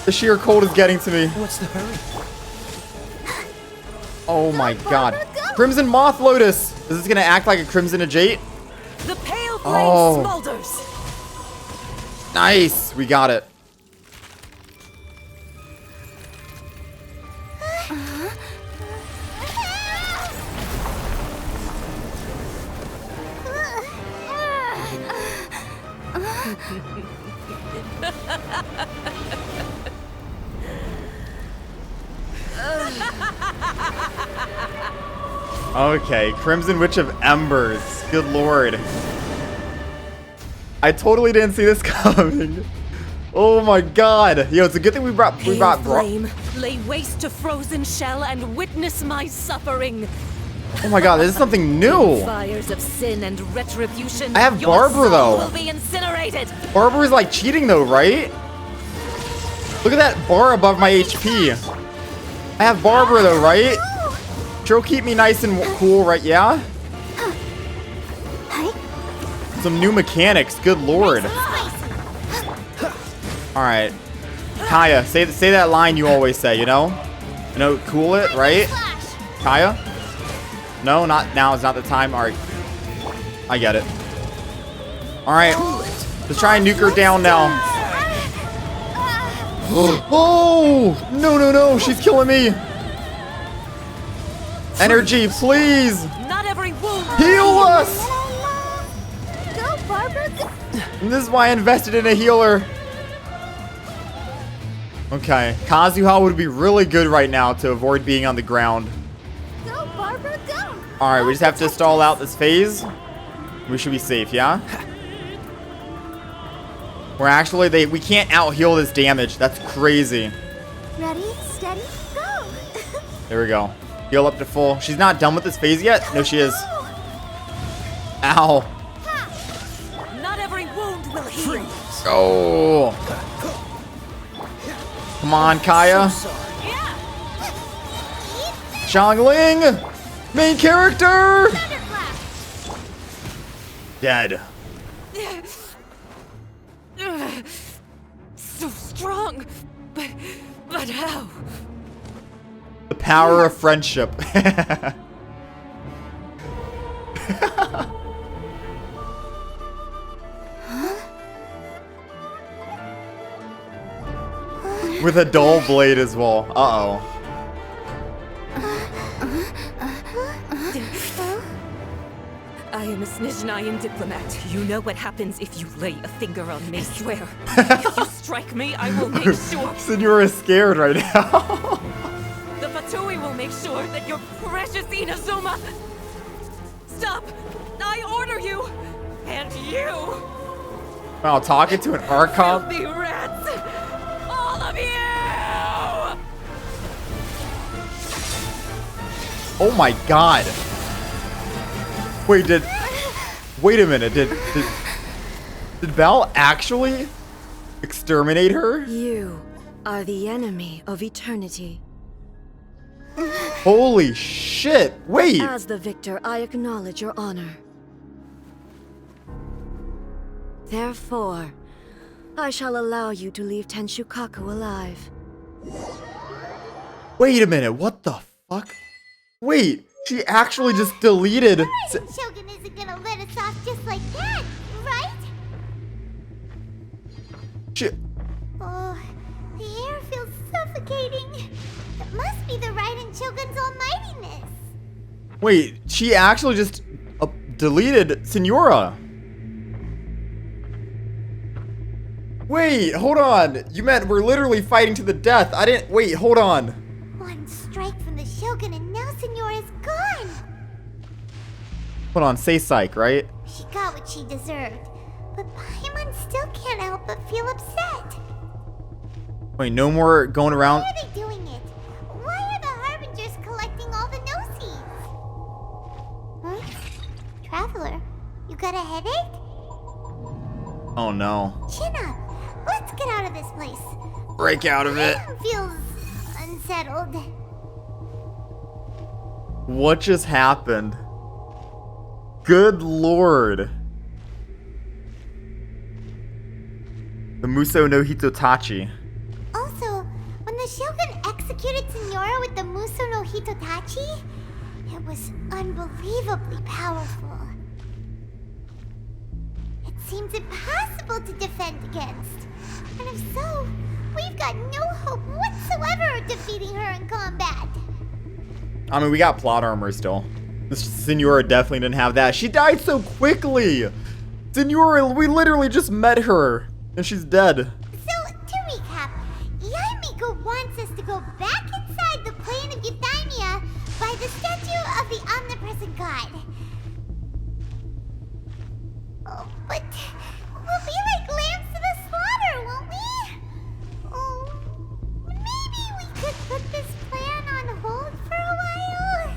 The sheer cold is getting to me. What's the hurry? Oh my god. Crimson Moth Lotus. Is this gonna act like a Crimson Agate? The pale flame smolders. Nice. We got it. Okay, Crimson Witch of Embers. Good lord. I totally didn't see this coming. Oh my god. Yo, it's a good thing we brought flame, lay waste to frozen shell and witness my suffering. Oh my god, this is something new. Fires of sin and retribution. I have your Barber soul though. Will be incinerated. Barber is like cheating though, right? Look at that bar above my HP. I have Barber though, right? She'll keep me nice and cool, right? Yeah? Some new mechanics, good lord. Alright. Kaya, say that line you always say, you know? You know, cool it, right? Kaya? No, not now, it's not the time. Alright. I get it. Alright. Let's try and nuke her down now. Oh! No, no, no, she's killing me. Energy, please! Not every wound. Heal us! Go, Barbara. And this is why I invested in a healer. Okay, Kazuha would be really good right now to avoid being on the ground. Go, Barbara, go. Alright, we just have to stall out this phase. We should be safe, yeah? We're actually, we can't out-heal this damage. That's crazy. Ready, steady, go. There we go. Heal up to full. She's not done with this phase yet? No, she is. Ow. Not every wound will heal. Oh. Come on, Kaya. Xiangling! Main character! Dead. So strong, but how? The power of friendship. With a dull blade as well. Uh-oh. I am a Snezhnayan diplomat. You know what happens if you lay a finger on me, swear. If you strike me, I will make sure. Signora is scared right now. The Fatui will make sure that your precious Inazuma... Stop! I order you! And you! Wow, talking to an Archon? Filthy rats! All of you! Oh my god. Wait, wait a minute, did Val actually exterminate her? You are the enemy of eternity. Holy shit, wait! As the victor, I acknowledge your honor. Therefore, I shall allow you to leave Tenshukaku alive. Wait a minute, what the fuck? Wait, she actually just deleted... Shogun isn't gonna let us off just like that, right? Oh, the air feels suffocating. It must be the Raiden Shogun's almightiness. Wait, she actually just deleted Signora. Wait, hold on. You meant we're literally fighting to the death. I didn't... Wait, hold on. One strike from the Shogun and now Signora's gone. Hold on, say psych, right? She got what she deserved. But Paimon still can't help but feel upset. Wait, no more going around... Why are they doing it? Why are the Harbingers collecting all the no-seeds? Huh? Traveler, you got a headache? Oh no. Chin up. Let's get out of this place. Break out of it. Feels unsettled. What just happened? Good lord. The Muso no Hitotachi. Also, when the Shogun executed Signora with the Muso no Hitotachi, it was unbelievably powerful. It seems impossible to defend against. And if so, we've got no hope whatsoever of defeating her in combat. I mean, we got plot armor still. This Signora definitely didn't have that. She died so quickly. Signora, we literally just met her, and she's dead. So, to recap, Yaemiko wants us to go back inside the plane of Euthymia by the statue of the omnipresent god. Oh, but we'll be like lambs to the slaughter, won't we? Oh, maybe we could put this plan on hold for a while?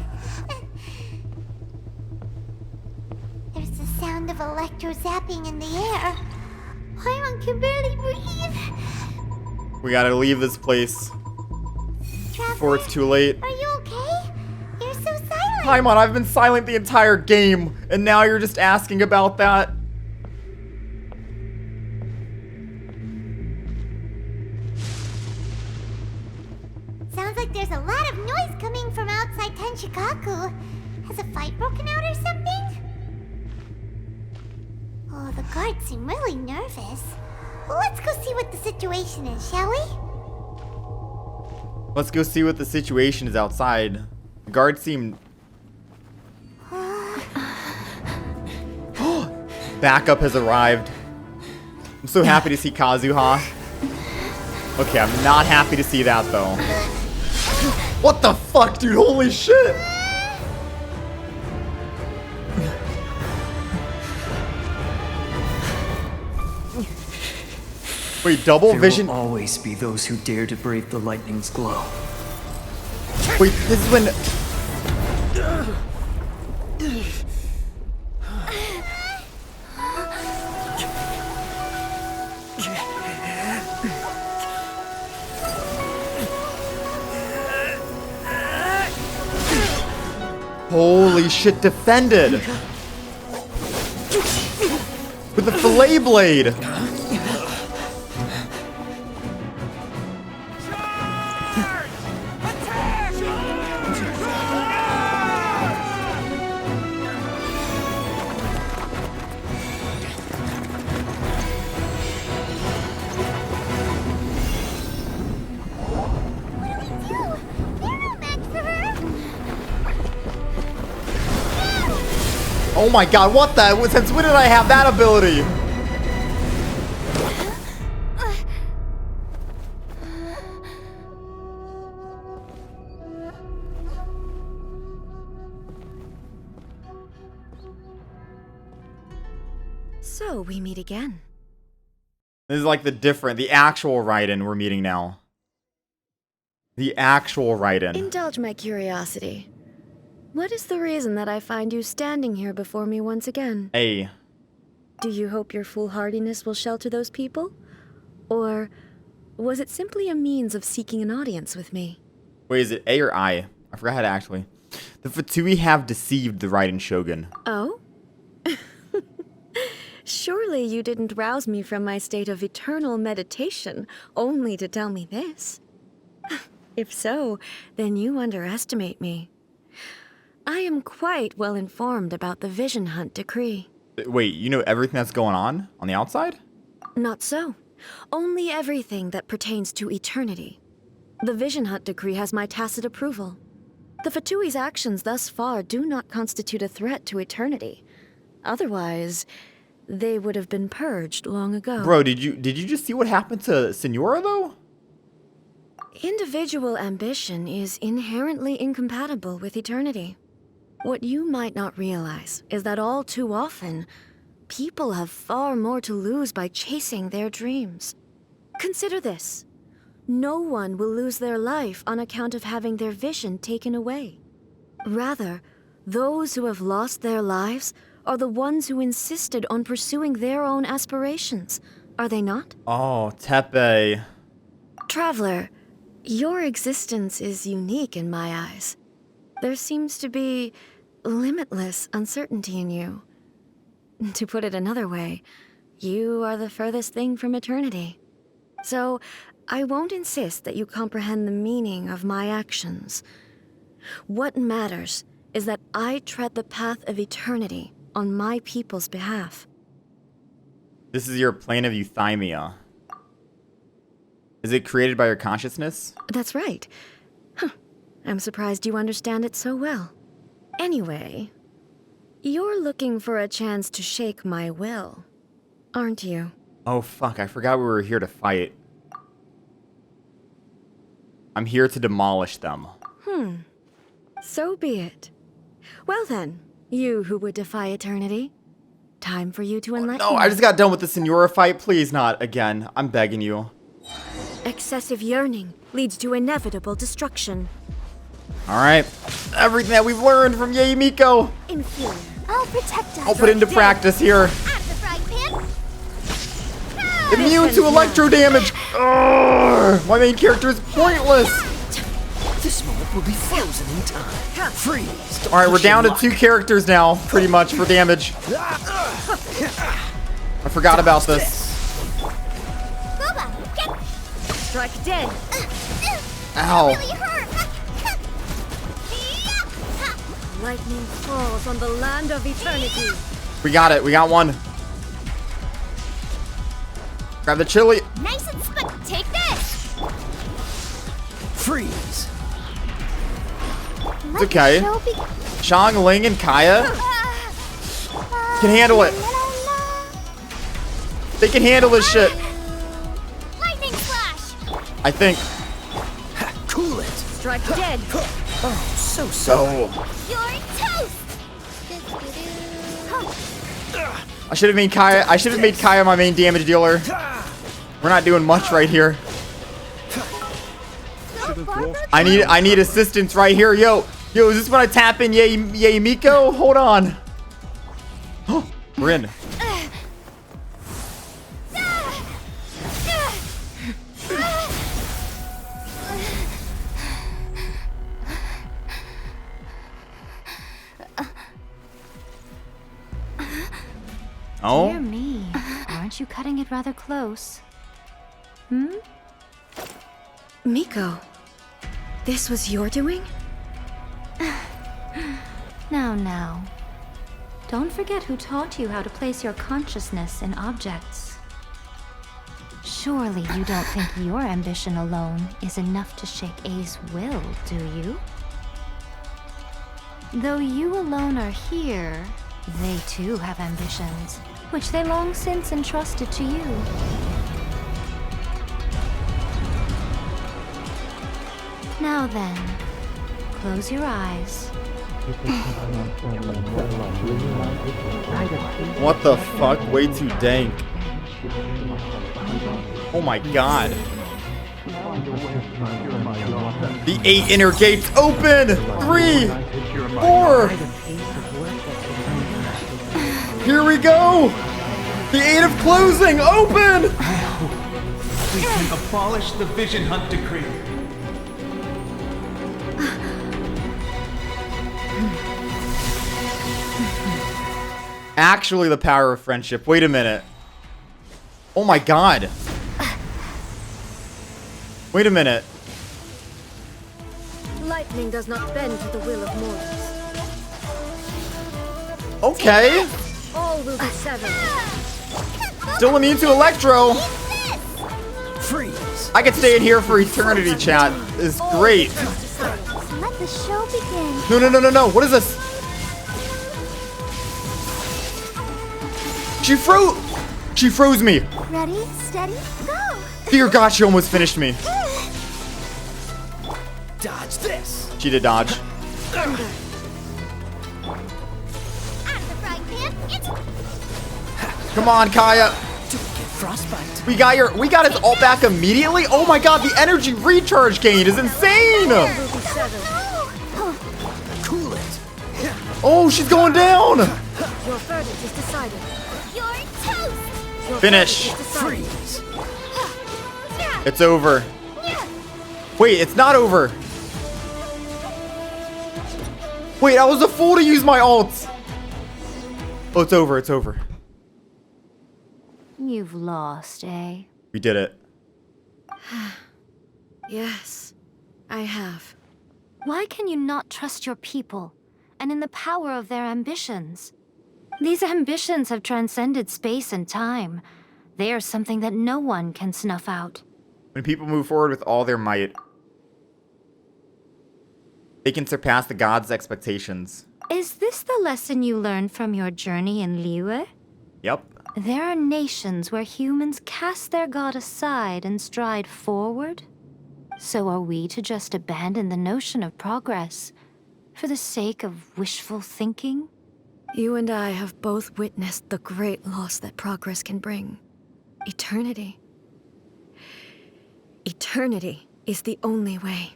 There's the sound of electro-zapping in the air. Paimon can barely breathe. We gotta leave this place before it's too late. Are you okay? You're so silent. Paimon, I've been silent the entire game, and now you're just asking about that. Sounds like there's a lot of noise coming from outside Tenshikaku. Has a fight broken out or something? Oh, the guards seem really nervous. Well, let's go see what the situation is, shall we? Let's go see what the situation is outside. The guards seem... Backup has arrived. I'm so happy to see Kazuha. Okay, I'm not happy to see that, though. What the fuck, dude? Holy shit! Wait, double vision? There will always be those who dare to brave the lightning's glow. Wait, this is when... Holy shit, defended! With the fillet blade! Oh my god, what the? Since when did I have that ability? So we meet again. This is like the actual Raiden we're meeting now. The actual Raiden. Indulge my curiosity. What is the reason that I find you standing here before me once again? A. Do you hope your foolhardiness will shelter those people? Or was it simply a means of seeking an audience with me? Wait, is it A or I? I forgot how to actually. The Fatui have deceived the Raiden Shogun. Oh? Surely you didn't rouse me from my state of eternal meditation only to tell me this. If so, then you underestimate me. I am quite well informed about the Vision Hunt decree. Wait, you know everything that's going on the outside? Not so. Only everything that pertains to eternity. The Vision Hunt decree has my tacit approval. The Fatui's actions thus far do not constitute a threat to eternity. Otherwise, they would have been purged long ago. Bro, did you just see what happened to Signora, though? Individual ambition is inherently incompatible with eternity. What you might not realize is that all too often, people have far more to lose by chasing their dreams. Consider this. No one will lose their life on account of having their vision taken away. Rather, those who have lost their lives are the ones who insisted on pursuing their own aspirations, are they not? Oh, Tepe. Traveler, your existence is unique in my eyes. There seems to be limitless uncertainty in you. To put it another way, You are the furthest thing from eternity. So, I won't insist that you comprehend the meaning of my actions. What matters is that I tread the path of eternity on my people's behalf. This is your plane of euthymia. Is it created by your consciousness? That's right. Huh. I'm surprised you understand it so well. Anyway, you're looking for a chance to shake my will, aren't you? Oh, fuck. I forgot we were here to fight. I'm here to demolish them. So be it. Well then, you who would defy eternity. Time for you to enlighten No, I just got done with the Signora fight. Please not again. I'm begging you. Excessive yearning leads to inevitable destruction. Alright. Everything that we've learned from Yae Miko. Inferior. I'll protect us. I'll put it into practice here. Out of the frying pan. Immune to electro damage. Ugh, my main character is pointless. This moment will be frozen in time. Freeze. Alright, we're down to 2 characters now, pretty much, for damage. I forgot about this. Strike dead. Ow. Really hurt. Lightning falls on the land of eternity. We got it. We got one. Grab the chili. Nice and split. Take this. Freeze. It's okay. Shang, Ling, and Kaya can handle it. They can handle this shit. Lightning flash. I think. Cool it. Strike dead. Oh, so sorry. You're toast. I should have made Kaya. I should have made Kaya my main damage dealer. We're not doing much right here. I need assistance right here, yo. Yo, is this when I tap in Yae Miko? Hold on. Oh, we're in. Oh? Dear me, aren't you cutting it rather close? Miko, this was your doing? Now. Don't forget who taught you how to place your consciousness in objects. Surely you don't think your ambition alone is enough to shake A's will, do you? Though you alone are here, they too have ambitions, which they long since entrusted to you. Now then, close your eyes. What the fuck? Way too dank. Oh my god. The 8 inner gates open! 3, 4. Here we go! The 8 of closing, open! We can abolish the Vision Hunt Decree. Actually, the power of friendship. Wait a minute. Oh my god. Wait a minute. Lightning does not bend to the will of mortals. Okay. All will be severed. Still immune to Electro. Freeze. I could stay in here for eternity, chat. It's great. Let the show begin. No. What is this? She froze me. Ready, steady, go. Dear God, she almost finished me. Dodge this. She did dodge. Out of the frying pan. It's Come on, Kaya. Don't get frostbite. We got it all back immediately. Oh my God, the energy recharge gain is insane. Cool it. Oh, she's going down. Your verdict is decided. You're toast. Finish. Freeze. It's over. Wait, it's not over. Wait, I was a fool to use my ult. Oh, it's over. You've lost, eh? We did it. Yes, I have. Why can you not trust your people, and in the power of their ambitions? These ambitions have transcended space and time. They are something that no one can snuff out. When people move forward with all their might, they can surpass the gods' expectations. Is this the lesson you learned from your journey in Liyue? Yep. There are nations where humans cast their god aside and stride forward. So are we to just abandon the notion of progress for the sake of wishful thinking? You and I have both witnessed the great loss that progress can bring. Eternity. Eternity is the only way.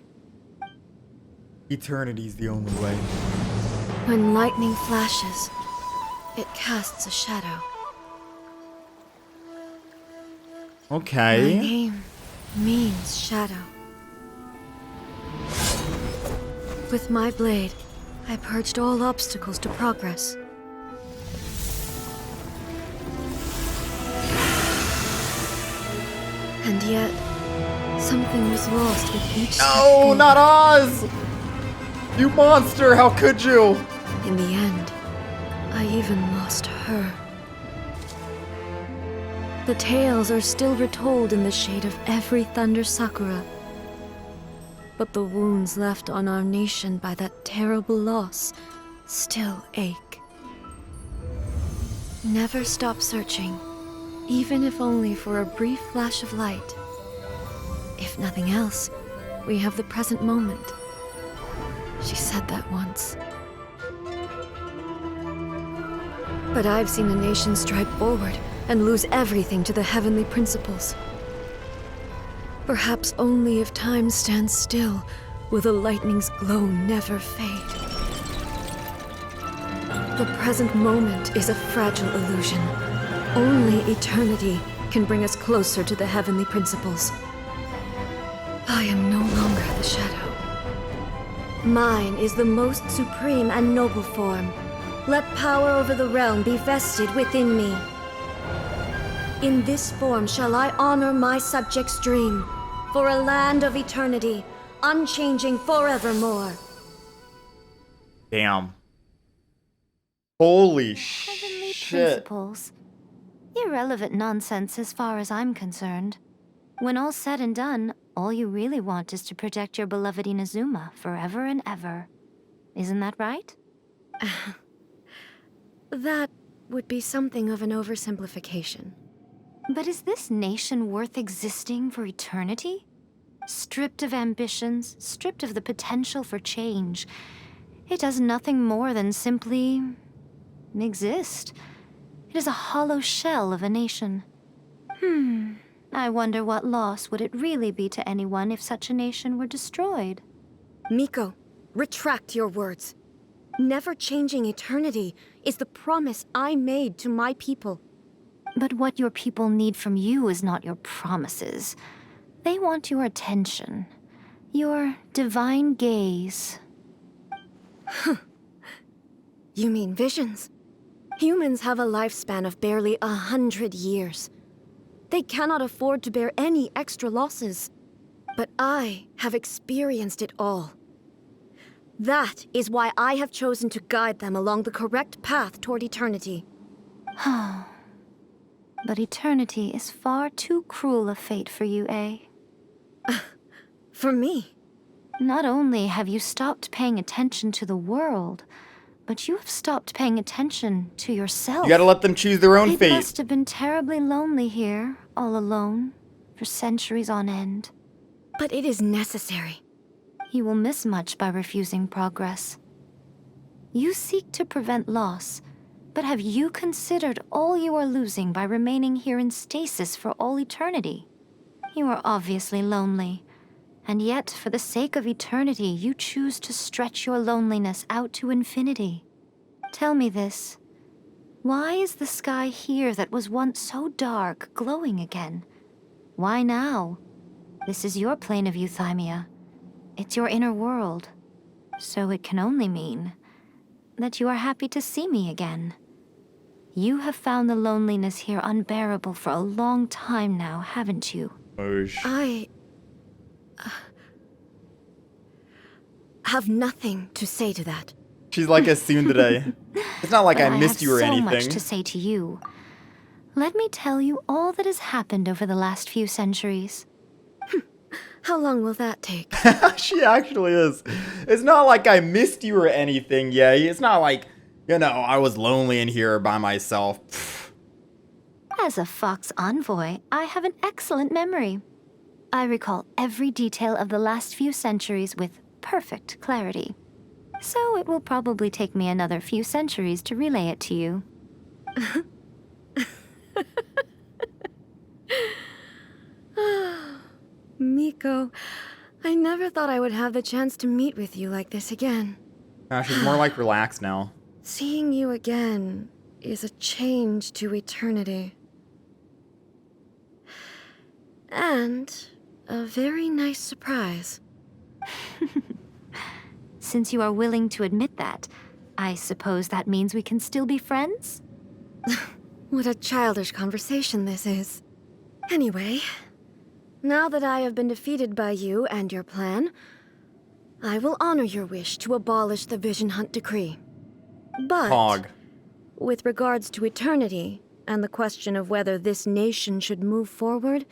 Eternity's the only way. When lightning flashes, it casts a shadow. Okay. My name means shadow. With my blade, I purged all obstacles to progress. And yet, something was lost with each step No, forward. not Oz! You monster, how could you? In the end, I even lost her. The tales are still retold in the shade of every Thunder Sakura. But the wounds left on our nation by that terrible loss still ache. Never stop searching, even if only for a brief flash of light. If nothing else, we have the present moment. She said that once. But I've seen a nation stride forward and lose everything to the heavenly principles. Perhaps only if time stands still will the lightning's glow never fade. The present moment is a fragile illusion. Only eternity can bring us closer to the heavenly principles. I am no longer the shadow. Mine is the most supreme and noble form. Let power over the realm be vested within me. In this form shall I honor my subjects' dream, for a land of eternity, unchanging forevermore. Damn. Holy Heavenly shit. principles. Irrelevant nonsense as far as I'm concerned. When all's said and done, all you really want is to protect your beloved Inazuma forever and ever. Isn't that right? That would be something of an oversimplification. But is this nation worth existing for eternity? Stripped of ambitions, stripped of the potential for change, it does nothing more than simply exist. It is a hollow shell of a nation. I wonder what loss would it really be to anyone if such a nation were destroyed? Miko, retract your words. Never changing eternity is the promise I made to my people. But what your people need from you is not your promises. They want your attention. Your divine gaze. You mean visions? Humans have a lifespan of barely 100 years. They cannot afford to bear any extra losses. But I have experienced it all. That is why I have chosen to guide them along the correct path toward eternity. But eternity is far too cruel a fate for you, eh? For me? Not only have you stopped paying attention to the world, but you have stopped paying attention to yourself. You gotta let them choose their own They fate. must have been terribly lonely here, all alone, for centuries on end. But it is necessary. You will miss much by refusing progress. You seek to prevent loss, but have you considered all you are losing by remaining here in stasis for all eternity? You are obviously lonely, and yet for the sake of eternity you choose to stretch your loneliness out to infinity. Tell me this. Why is the sky here that was once so dark glowing again? Why now? This is your plane of euthymia. It's your inner world. So it can only mean that you are happy to see me again. You have found the loneliness here unbearable for a long time now, haven't you? I have nothing to say to that. She's like a tsundere. It's not like But I missed you or I have so anything. much to say to you. Let me tell you all that has happened over the last few centuries. How long will that take? She actually is. It's not like I missed you or anything, yeah. It's not like, you know, I was lonely in here by myself. Pfft. As a Fox envoy, I have an excellent memory. I recall every detail of the last few centuries with perfect clarity. So it will probably take me another few centuries to relay it to you. Miko, I never thought I would have the chance to meet with you like this again. She's more like relaxed now. Seeing you again is a change to eternity. And a very nice surprise. Since you are willing to admit that, I suppose that means we can still be friends? What a childish conversation this is. Anyway, now that I have been defeated by you and your plan, I will honor your wish to abolish the Vision Hunt Decree. But, with regards to eternity and the question of whether this nation should move forward,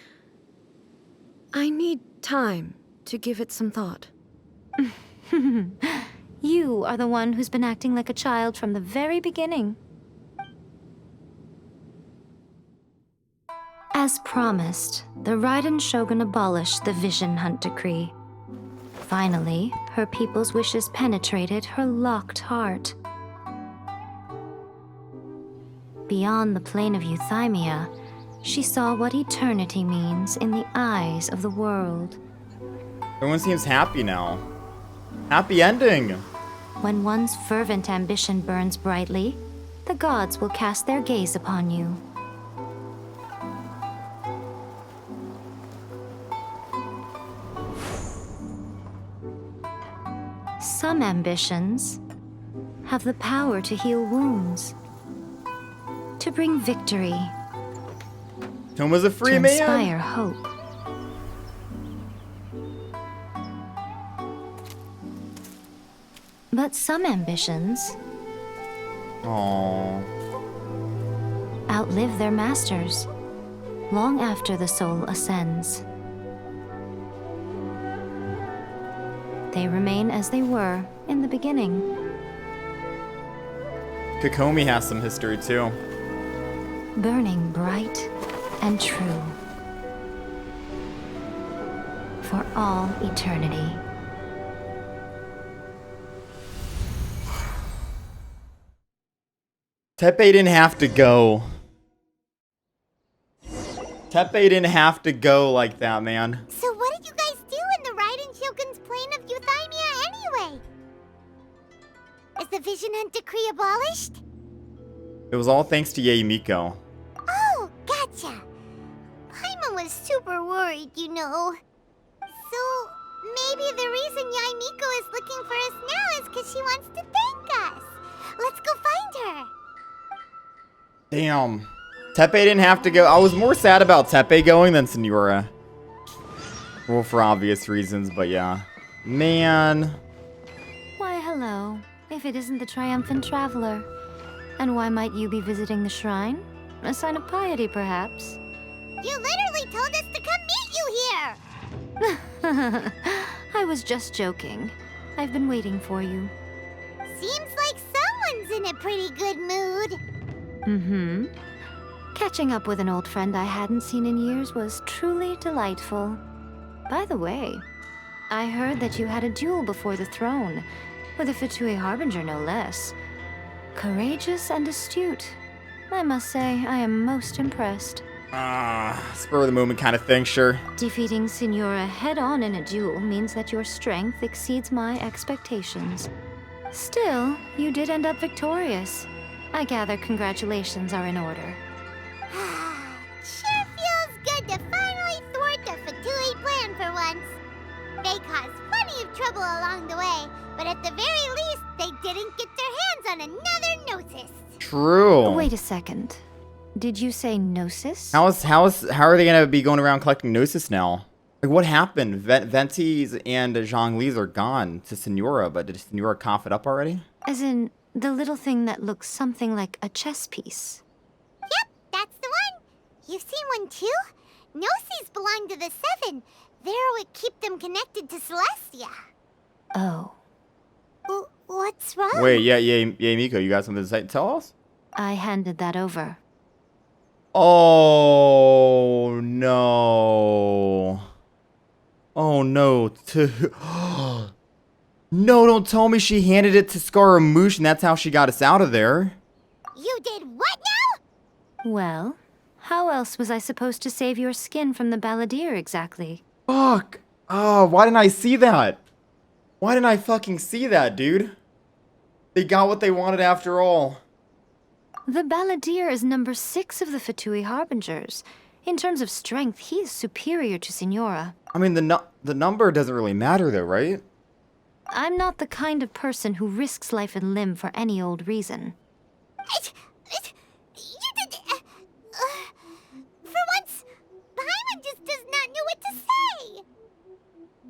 I need time to give it some thought. You are the one who's been acting like a child from the very beginning. As promised, the Raiden Shogun abolished the Vision Hunt Decree. Finally, her people's wishes penetrated her locked heart. Beyond the plane of Euthymia, she saw what eternity means in the eyes of the world. Everyone seems happy now. Happy ending! When one's fervent ambition burns brightly, the gods will cast their gaze upon you. Some ambitions have the power to heal wounds, to bring victory, Toma's a free to man! inspire hope. But some ambitions Aww. outlive their masters, long after the soul ascends. They remain as they were in the beginning. Kokomi has some history too. Burning bright and true for all eternity. Teppei didn't have to go. Teppei didn't have to go like that, man. So what did you guys do in the Raiden Shogun's plane of Euthymia anyway? Is the Vision Hunt Decree abolished? It was all thanks to Yae Miko. Oh, gotcha. Paimon was super worried, you know. So, maybe the reason Yae Miko is looking for us now is because she wants to thank us. Let's go find her. Damn. Teppei didn't have to go. I was more sad about Teppei going than Signora. Well, for obvious reasons, but yeah. Man. Why, hello. If it isn't the triumphant traveler. And why might you be visiting the shrine? A sign of piety, perhaps? You literally told us to come meet you here. I was just joking. I've been waiting for you. Seems like someone's in a pretty good mood. Mm-hmm. Catching up with an old friend I hadn't seen in years was truly delightful. By the way, I heard that you had a duel before the throne, with a Fatui Harbinger no less. Courageous and astute. I must say, I am most impressed. Spur of the moment kind of thing, sure. Defeating Signora head-on in a duel means that your strength exceeds my expectations. Still, you did end up victorious. I gather congratulations are in order. Sure feels good to finally thwart the Fatui plan for once. They caused plenty of trouble along the way, but at the very least, they didn't get their hands on another Gnosis. True. Wait a second. Did you say Gnosis? How are they gonna be going around collecting Gnosis now? Like, what happened? Ventis and Zhongli's are gone to Signora, but did Signora cough it up already? As in, the little thing that looks something like a chess piece. Yep, that's the one. You've seen one too? Gnosis belong to the Seven. They're what keep them connected to Celestia. Oh. What's wrong? Wait, yeah, Miko, you got something to say? Tell us? I handed that over. Oh, no. Oh, no. No, don't tell me she handed it to Scaramouche and that's how she got us out of there. You did what now? Well, how else was I supposed to save your skin from the Balladeer exactly? Fuck. Oh, why didn't I see that? Why didn't I fucking see that, dude? They got what they wanted after all. The Balladeer is number 6 of the Fatui Harbingers. In terms of strength, he is superior to Signora. I mean, the number doesn't really matter though, right? I'm not the kind of person who risks life and limb for any old reason. For once, Paimon just does not know what to say.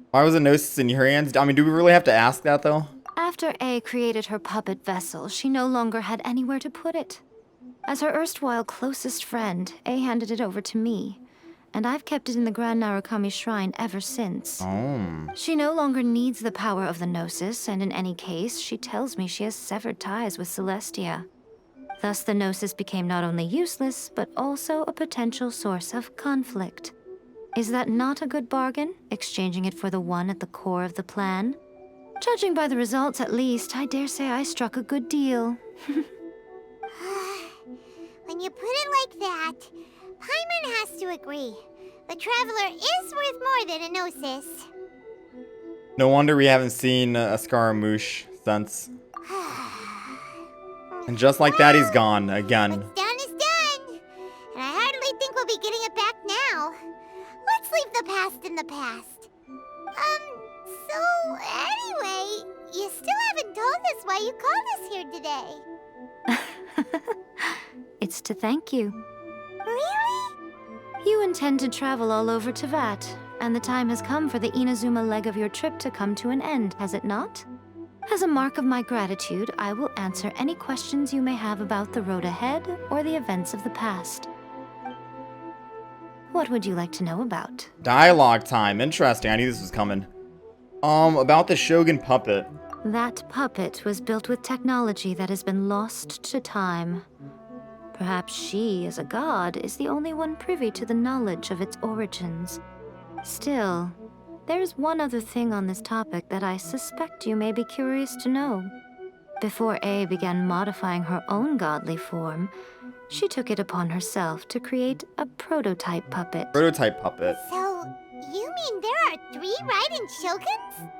Why was a Gnosis in your hands? I mean, do we really have to ask that though? After A created her puppet vessel, she no longer had anywhere to put it. As her erstwhile closest friend, A handed it over to me, and I've kept it in the Grand Narukami Shrine ever since. Oh. She no longer needs the power of the Gnosis, and in any case, she tells me she has severed ties with Celestia. Thus, the Gnosis became not only useless, but also a potential source of conflict. Is that not a good bargain, exchanging it for the one at the core of the plan? Judging by the results, at least, I dare say I struck a good deal. When you put it like that, Paimon has to agree. The Traveler is worth more than a Gnosis. No wonder we haven't seen a Scaramouche since. And just like that, he's gone again. What's done is done. And I hardly think we'll be getting it back now. Let's leave the past in the past. So anyway, you still haven't told us why you called us here today. It's to thank you. Really? You intend to travel all over Teyvat, and the time has come for the Inazuma leg of your trip to come to an end, has it not? As a mark of my gratitude, I will answer any questions you may have about the road ahead or the events of the past. What would you like to know about? Dialogue time. Interesting. I knew this was coming. About the Shogun puppet. That puppet was built with technology that has been lost to time. Perhaps she, as a god, is the only one privy to the knowledge of its origins. Still, there's one other thing on this topic that I suspect you may be curious to know. Before A began modifying her own godly form, she took it upon herself to create a prototype puppet. Prototype puppet. So, you mean there are 3 Raiden Shoguns?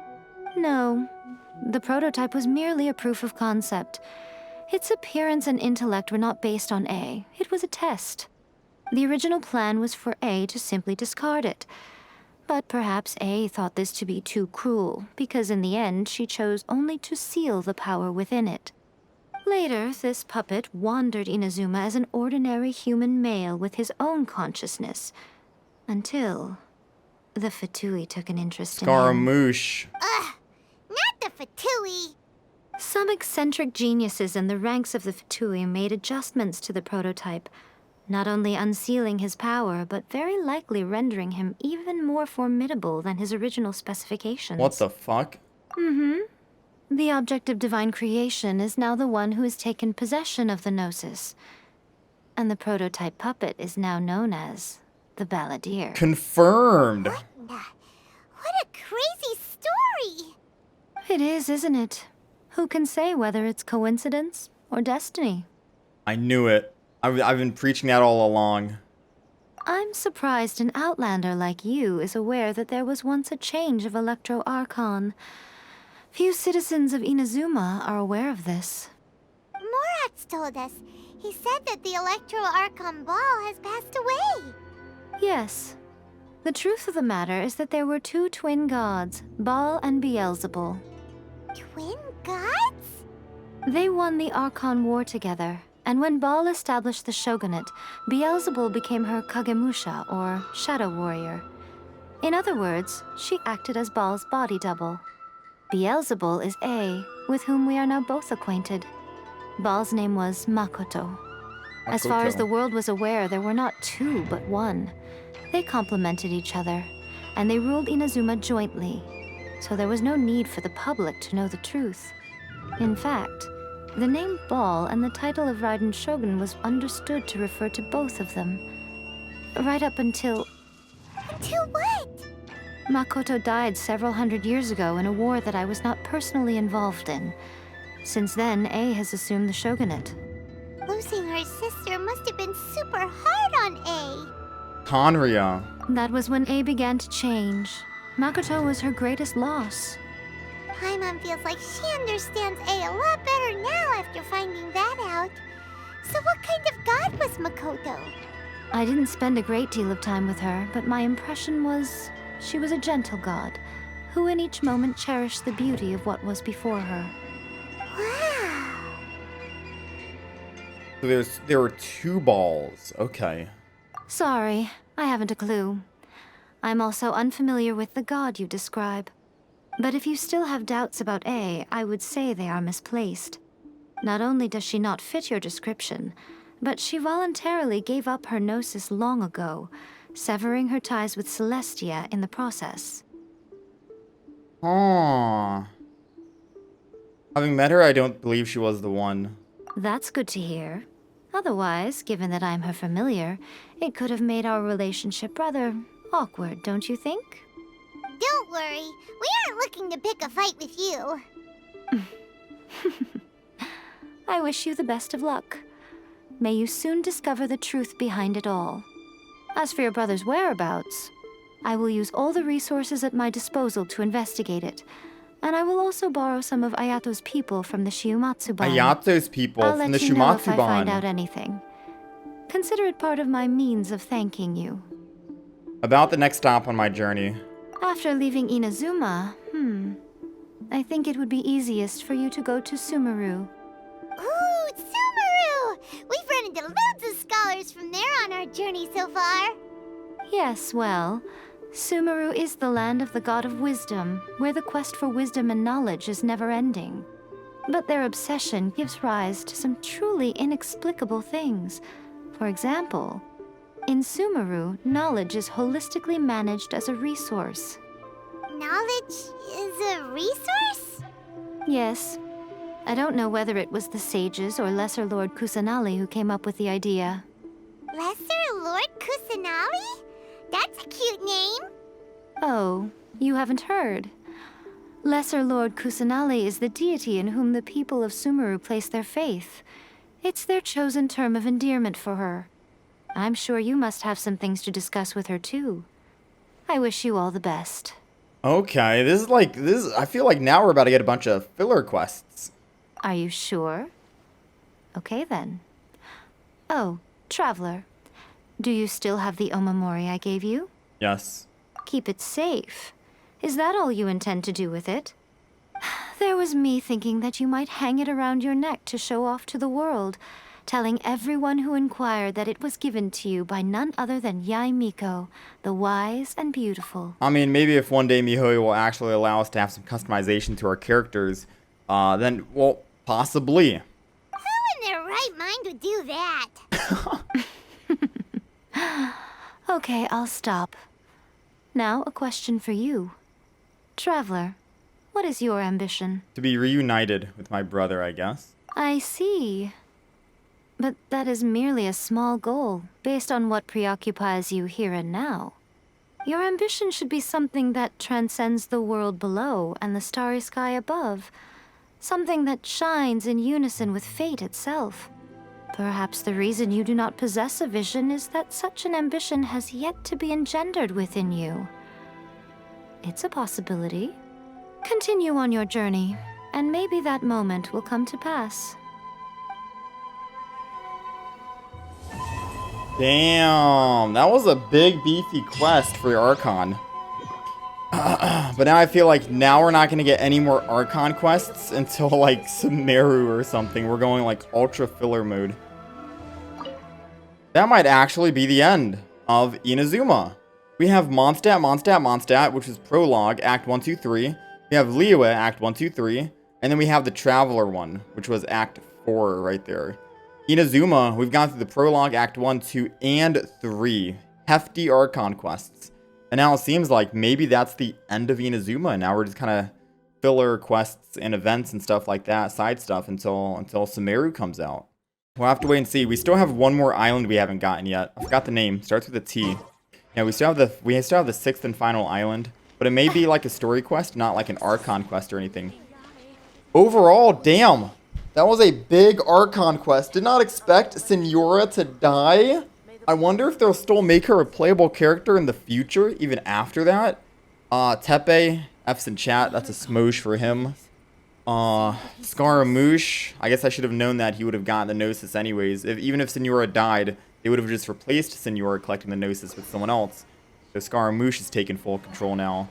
No. The prototype was merely a proof of concept. Its appearance and intellect were not based on A. It was a test. The original plan was for A to simply discard it. But perhaps A thought this to be too cruel, because in the end she chose only to seal the power within it. Later, this puppet wandered Inazuma as an ordinary human male with his own consciousness, until the Fatui took an interest in him. Scaramouche. Not the Fatui. Some eccentric geniuses in the ranks of the Fatui made adjustments to the prototype, not only unsealing his power, but very likely rendering him even more formidable than his original specifications. What the fuck? The object of divine creation is now the one who has taken possession of the Gnosis. And the prototype puppet is now known as the Balladeer. Confirmed. What a crazy story. It is, isn't it? Who can say whether it's coincidence or destiny? I knew it. I've been preaching that all along. I'm surprised an outlander like you is aware that there was once a change of Electro Archon. Few citizens of Inazuma are aware of this. Morax told us. He said that the Electro Archon Ball has passed away. Yes. The truth of the matter is that there were 2 twin gods, Baal and Beelzebul. Twin gods? They won the Archon War together, And when Baal established the shogunate, Beelzebul became her Kagemusha, or shadow warrior. In other words, she acted as Baal's body double. Beelzebul is A, with whom we are now both acquainted. Baal's name was Makoto. As far as the world was aware, there were not two, but one. They complemented each other, and they ruled Inazuma jointly, so there was no need for the public to know the truth. In fact, the name Baal and the title of Raiden Shogun was understood to refer to both of them. Right up until... Until what? Makoto died several hundred years ago in a war that I was not personally involved in. Since then, A has assumed the shogunate. Losing her sister must have been super hard on A. Conria. That was when A began to change. Makoto was her greatest loss. Paimon feels like she understands A lot better now after finding that out. So what kind of god was Makoto? I didn't spend a great deal of time with her, but my impression was she was a gentle god, who in each moment cherished the beauty of what was before her. Wow. So there were two balls. Okay. Sorry, I haven't a clue. I'm also unfamiliar with the god you describe. But if you still have doubts about A, I would say they are misplaced. Not only does she not fit your description, but she voluntarily gave up her gnosis long ago, severing her ties with Celestia in the process. Aww. Having met her, I don't believe she was the one. That's good to hear. Otherwise, given that I'm her familiar, it could have made our relationship rather awkward, don't you think? Don't worry, we aren't looking to pick a fight with you. I wish you the best of luck. May you soon discover the truth behind it all. As for your brother's whereabouts, I will use all the resources at my disposal to investigate it, and I will also borrow some of Ayato's people from the Shiumatsuban. Ayato's people from the I'll let you know if I Shiumatsuban. find out anything. Consider it part of my means of thanking you. About the next stop on my journey. After leaving Inazuma, I think it would be easiest for you to go to Sumeru. Ooh, Sumeru! We've run into loads of scholars from there on our journey so far. Yes, well, Sumeru is the land of the god of wisdom, where the quest for wisdom and knowledge is never-ending. But their obsession gives rise to some truly inexplicable things. For example, in Sumeru, knowledge is holistically managed as a resource. Knowledge is a resource? Yes. I don't know whether it was the sages or Lesser Lord Kusanali who came up with the idea. Lesser Lord Kusanali? That's a cute name. Oh, you haven't heard. Lesser Lord Kusanali is the deity in whom the people of Sumeru place their faith. It's their chosen term of endearment for her. I'm sure you must have some things to discuss with her too. I wish you all the best. Okay, I feel like now we're about to get a bunch of filler quests. Are you sure? Okay then. Oh, Traveler. Do you still have the Omamori I gave you? Yes. Keep it safe. Is that all you intend to do with it? There was me thinking that you might hang it around your neck to show off to the world, telling everyone who inquired that it was given to you by none other than Yae Miko, the wise and beautiful. I mean, maybe if one day miHoYo will actually allow us to have some customization to our characters, then, well, possibly. Who in their right mind would do that? Okay, I'll stop. Now, a question for you. Traveler, what is your ambition? To be reunited with my brother, I guess. I see. But that is merely a small goal, based on what preoccupies you here and now. Your ambition should be something that transcends the world below and the starry sky above. Something that shines in unison with fate itself. Perhaps the reason you do not possess a vision is that such an ambition has yet to be engendered within you. It's a possibility. Continue on your journey, and maybe that moment will come to pass. Damn, that was a big beefy quest for Archon. But now I feel like now we're not going to get any more Archon quests until like Sumeru or something. We're going like ultra filler mode. that might actually be the end of Inazuma. We have Mondstadt, which is Prologue, Act 1, 2, 3. We have Liyue, Act 1, 2, 3. And then we have the Traveler one, which was Act 4 right there. Inazuma, we've gone through the Prologue, Act 1, 2, and 3. Hefty Archon quests. And now it seems like maybe that's the end of Inazuma. And now we're just kind of filler quests and events and stuff like that, side stuff, until Sumeru comes out. We'll have to wait and see. We still have one more island we haven't gotten yet. I forgot the name. Starts with a T. Yeah, we still have the 6th and final island, but it may be like a story quest, not like an Archon quest or anything. Overall, damn, that was a big Archon quest. Did not expect Signora to die. I wonder if they'll still make her a playable character in the future, even after that. Tepe, F's in chat. That's a smosh for him. Scaramouche. I guess I should have known that he would have gotten the Gnosis anyways. Even if Signora died, they would have just replaced Signora collecting the Gnosis with someone else. So Scaramouche has taken full control now.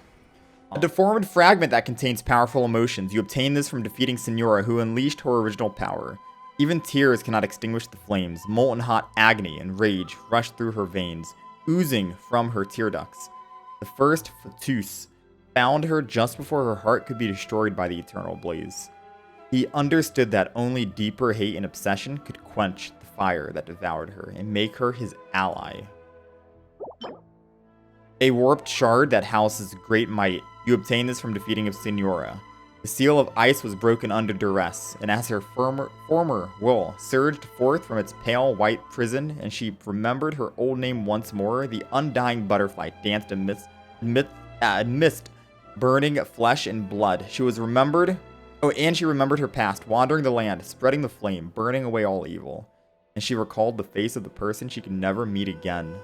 A deformed fragment that contains powerful emotions. You obtain this from defeating Signora, who unleashed her original power. Even tears cannot extinguish the flames. Molten hot agony and rage rush through her veins, oozing from her tear ducts. The first Fatus found her just before her heart could be destroyed by the eternal blaze. He understood that only deeper hate and obsession could quench the fire that devoured her and make her his ally. A warped shard that houses great might. You obtain this from defeating of Signora. The seal of ice was broken under duress, and as her former will surged forth from its pale white prison, and she remembered her old name once more, the undying butterfly danced amidst burning flesh and blood. She was remembered. Oh, and she remembered her past, wandering the land, spreading the flame, burning away all evil. And she recalled the face of the person she could never meet again.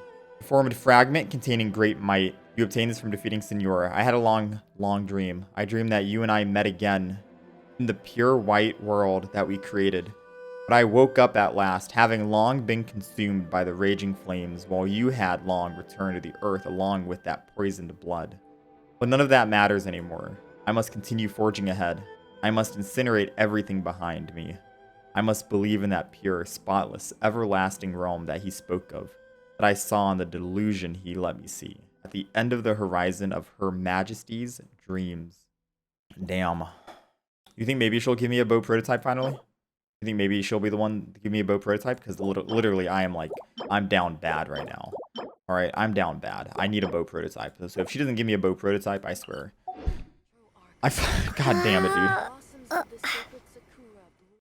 A formed fragment containing great might. You obtain this from defeating Signora. I had a long, long dream. I dreamed that you and I met again in the pure white world that we created. But I woke up at last, having long been consumed by the raging flames, while you had long returned to the earth along with that poisoned blood. But none of that matters anymore. I must continue forging ahead. I must incinerate everything behind me. I must believe in that pure, spotless, everlasting realm that he spoke of, that I saw in the delusion he let me see, at the end of the horizon of Her Majesty's dreams. Damn. You think maybe she'll give me a bow prototype finally? You think maybe she'll be the one to give me a bow prototype? Because literally I'm down bad right now. Alright, I'm down bad. I need a bow prototype. So if she doesn't give me a bow prototype, I swear. God damn it, dude.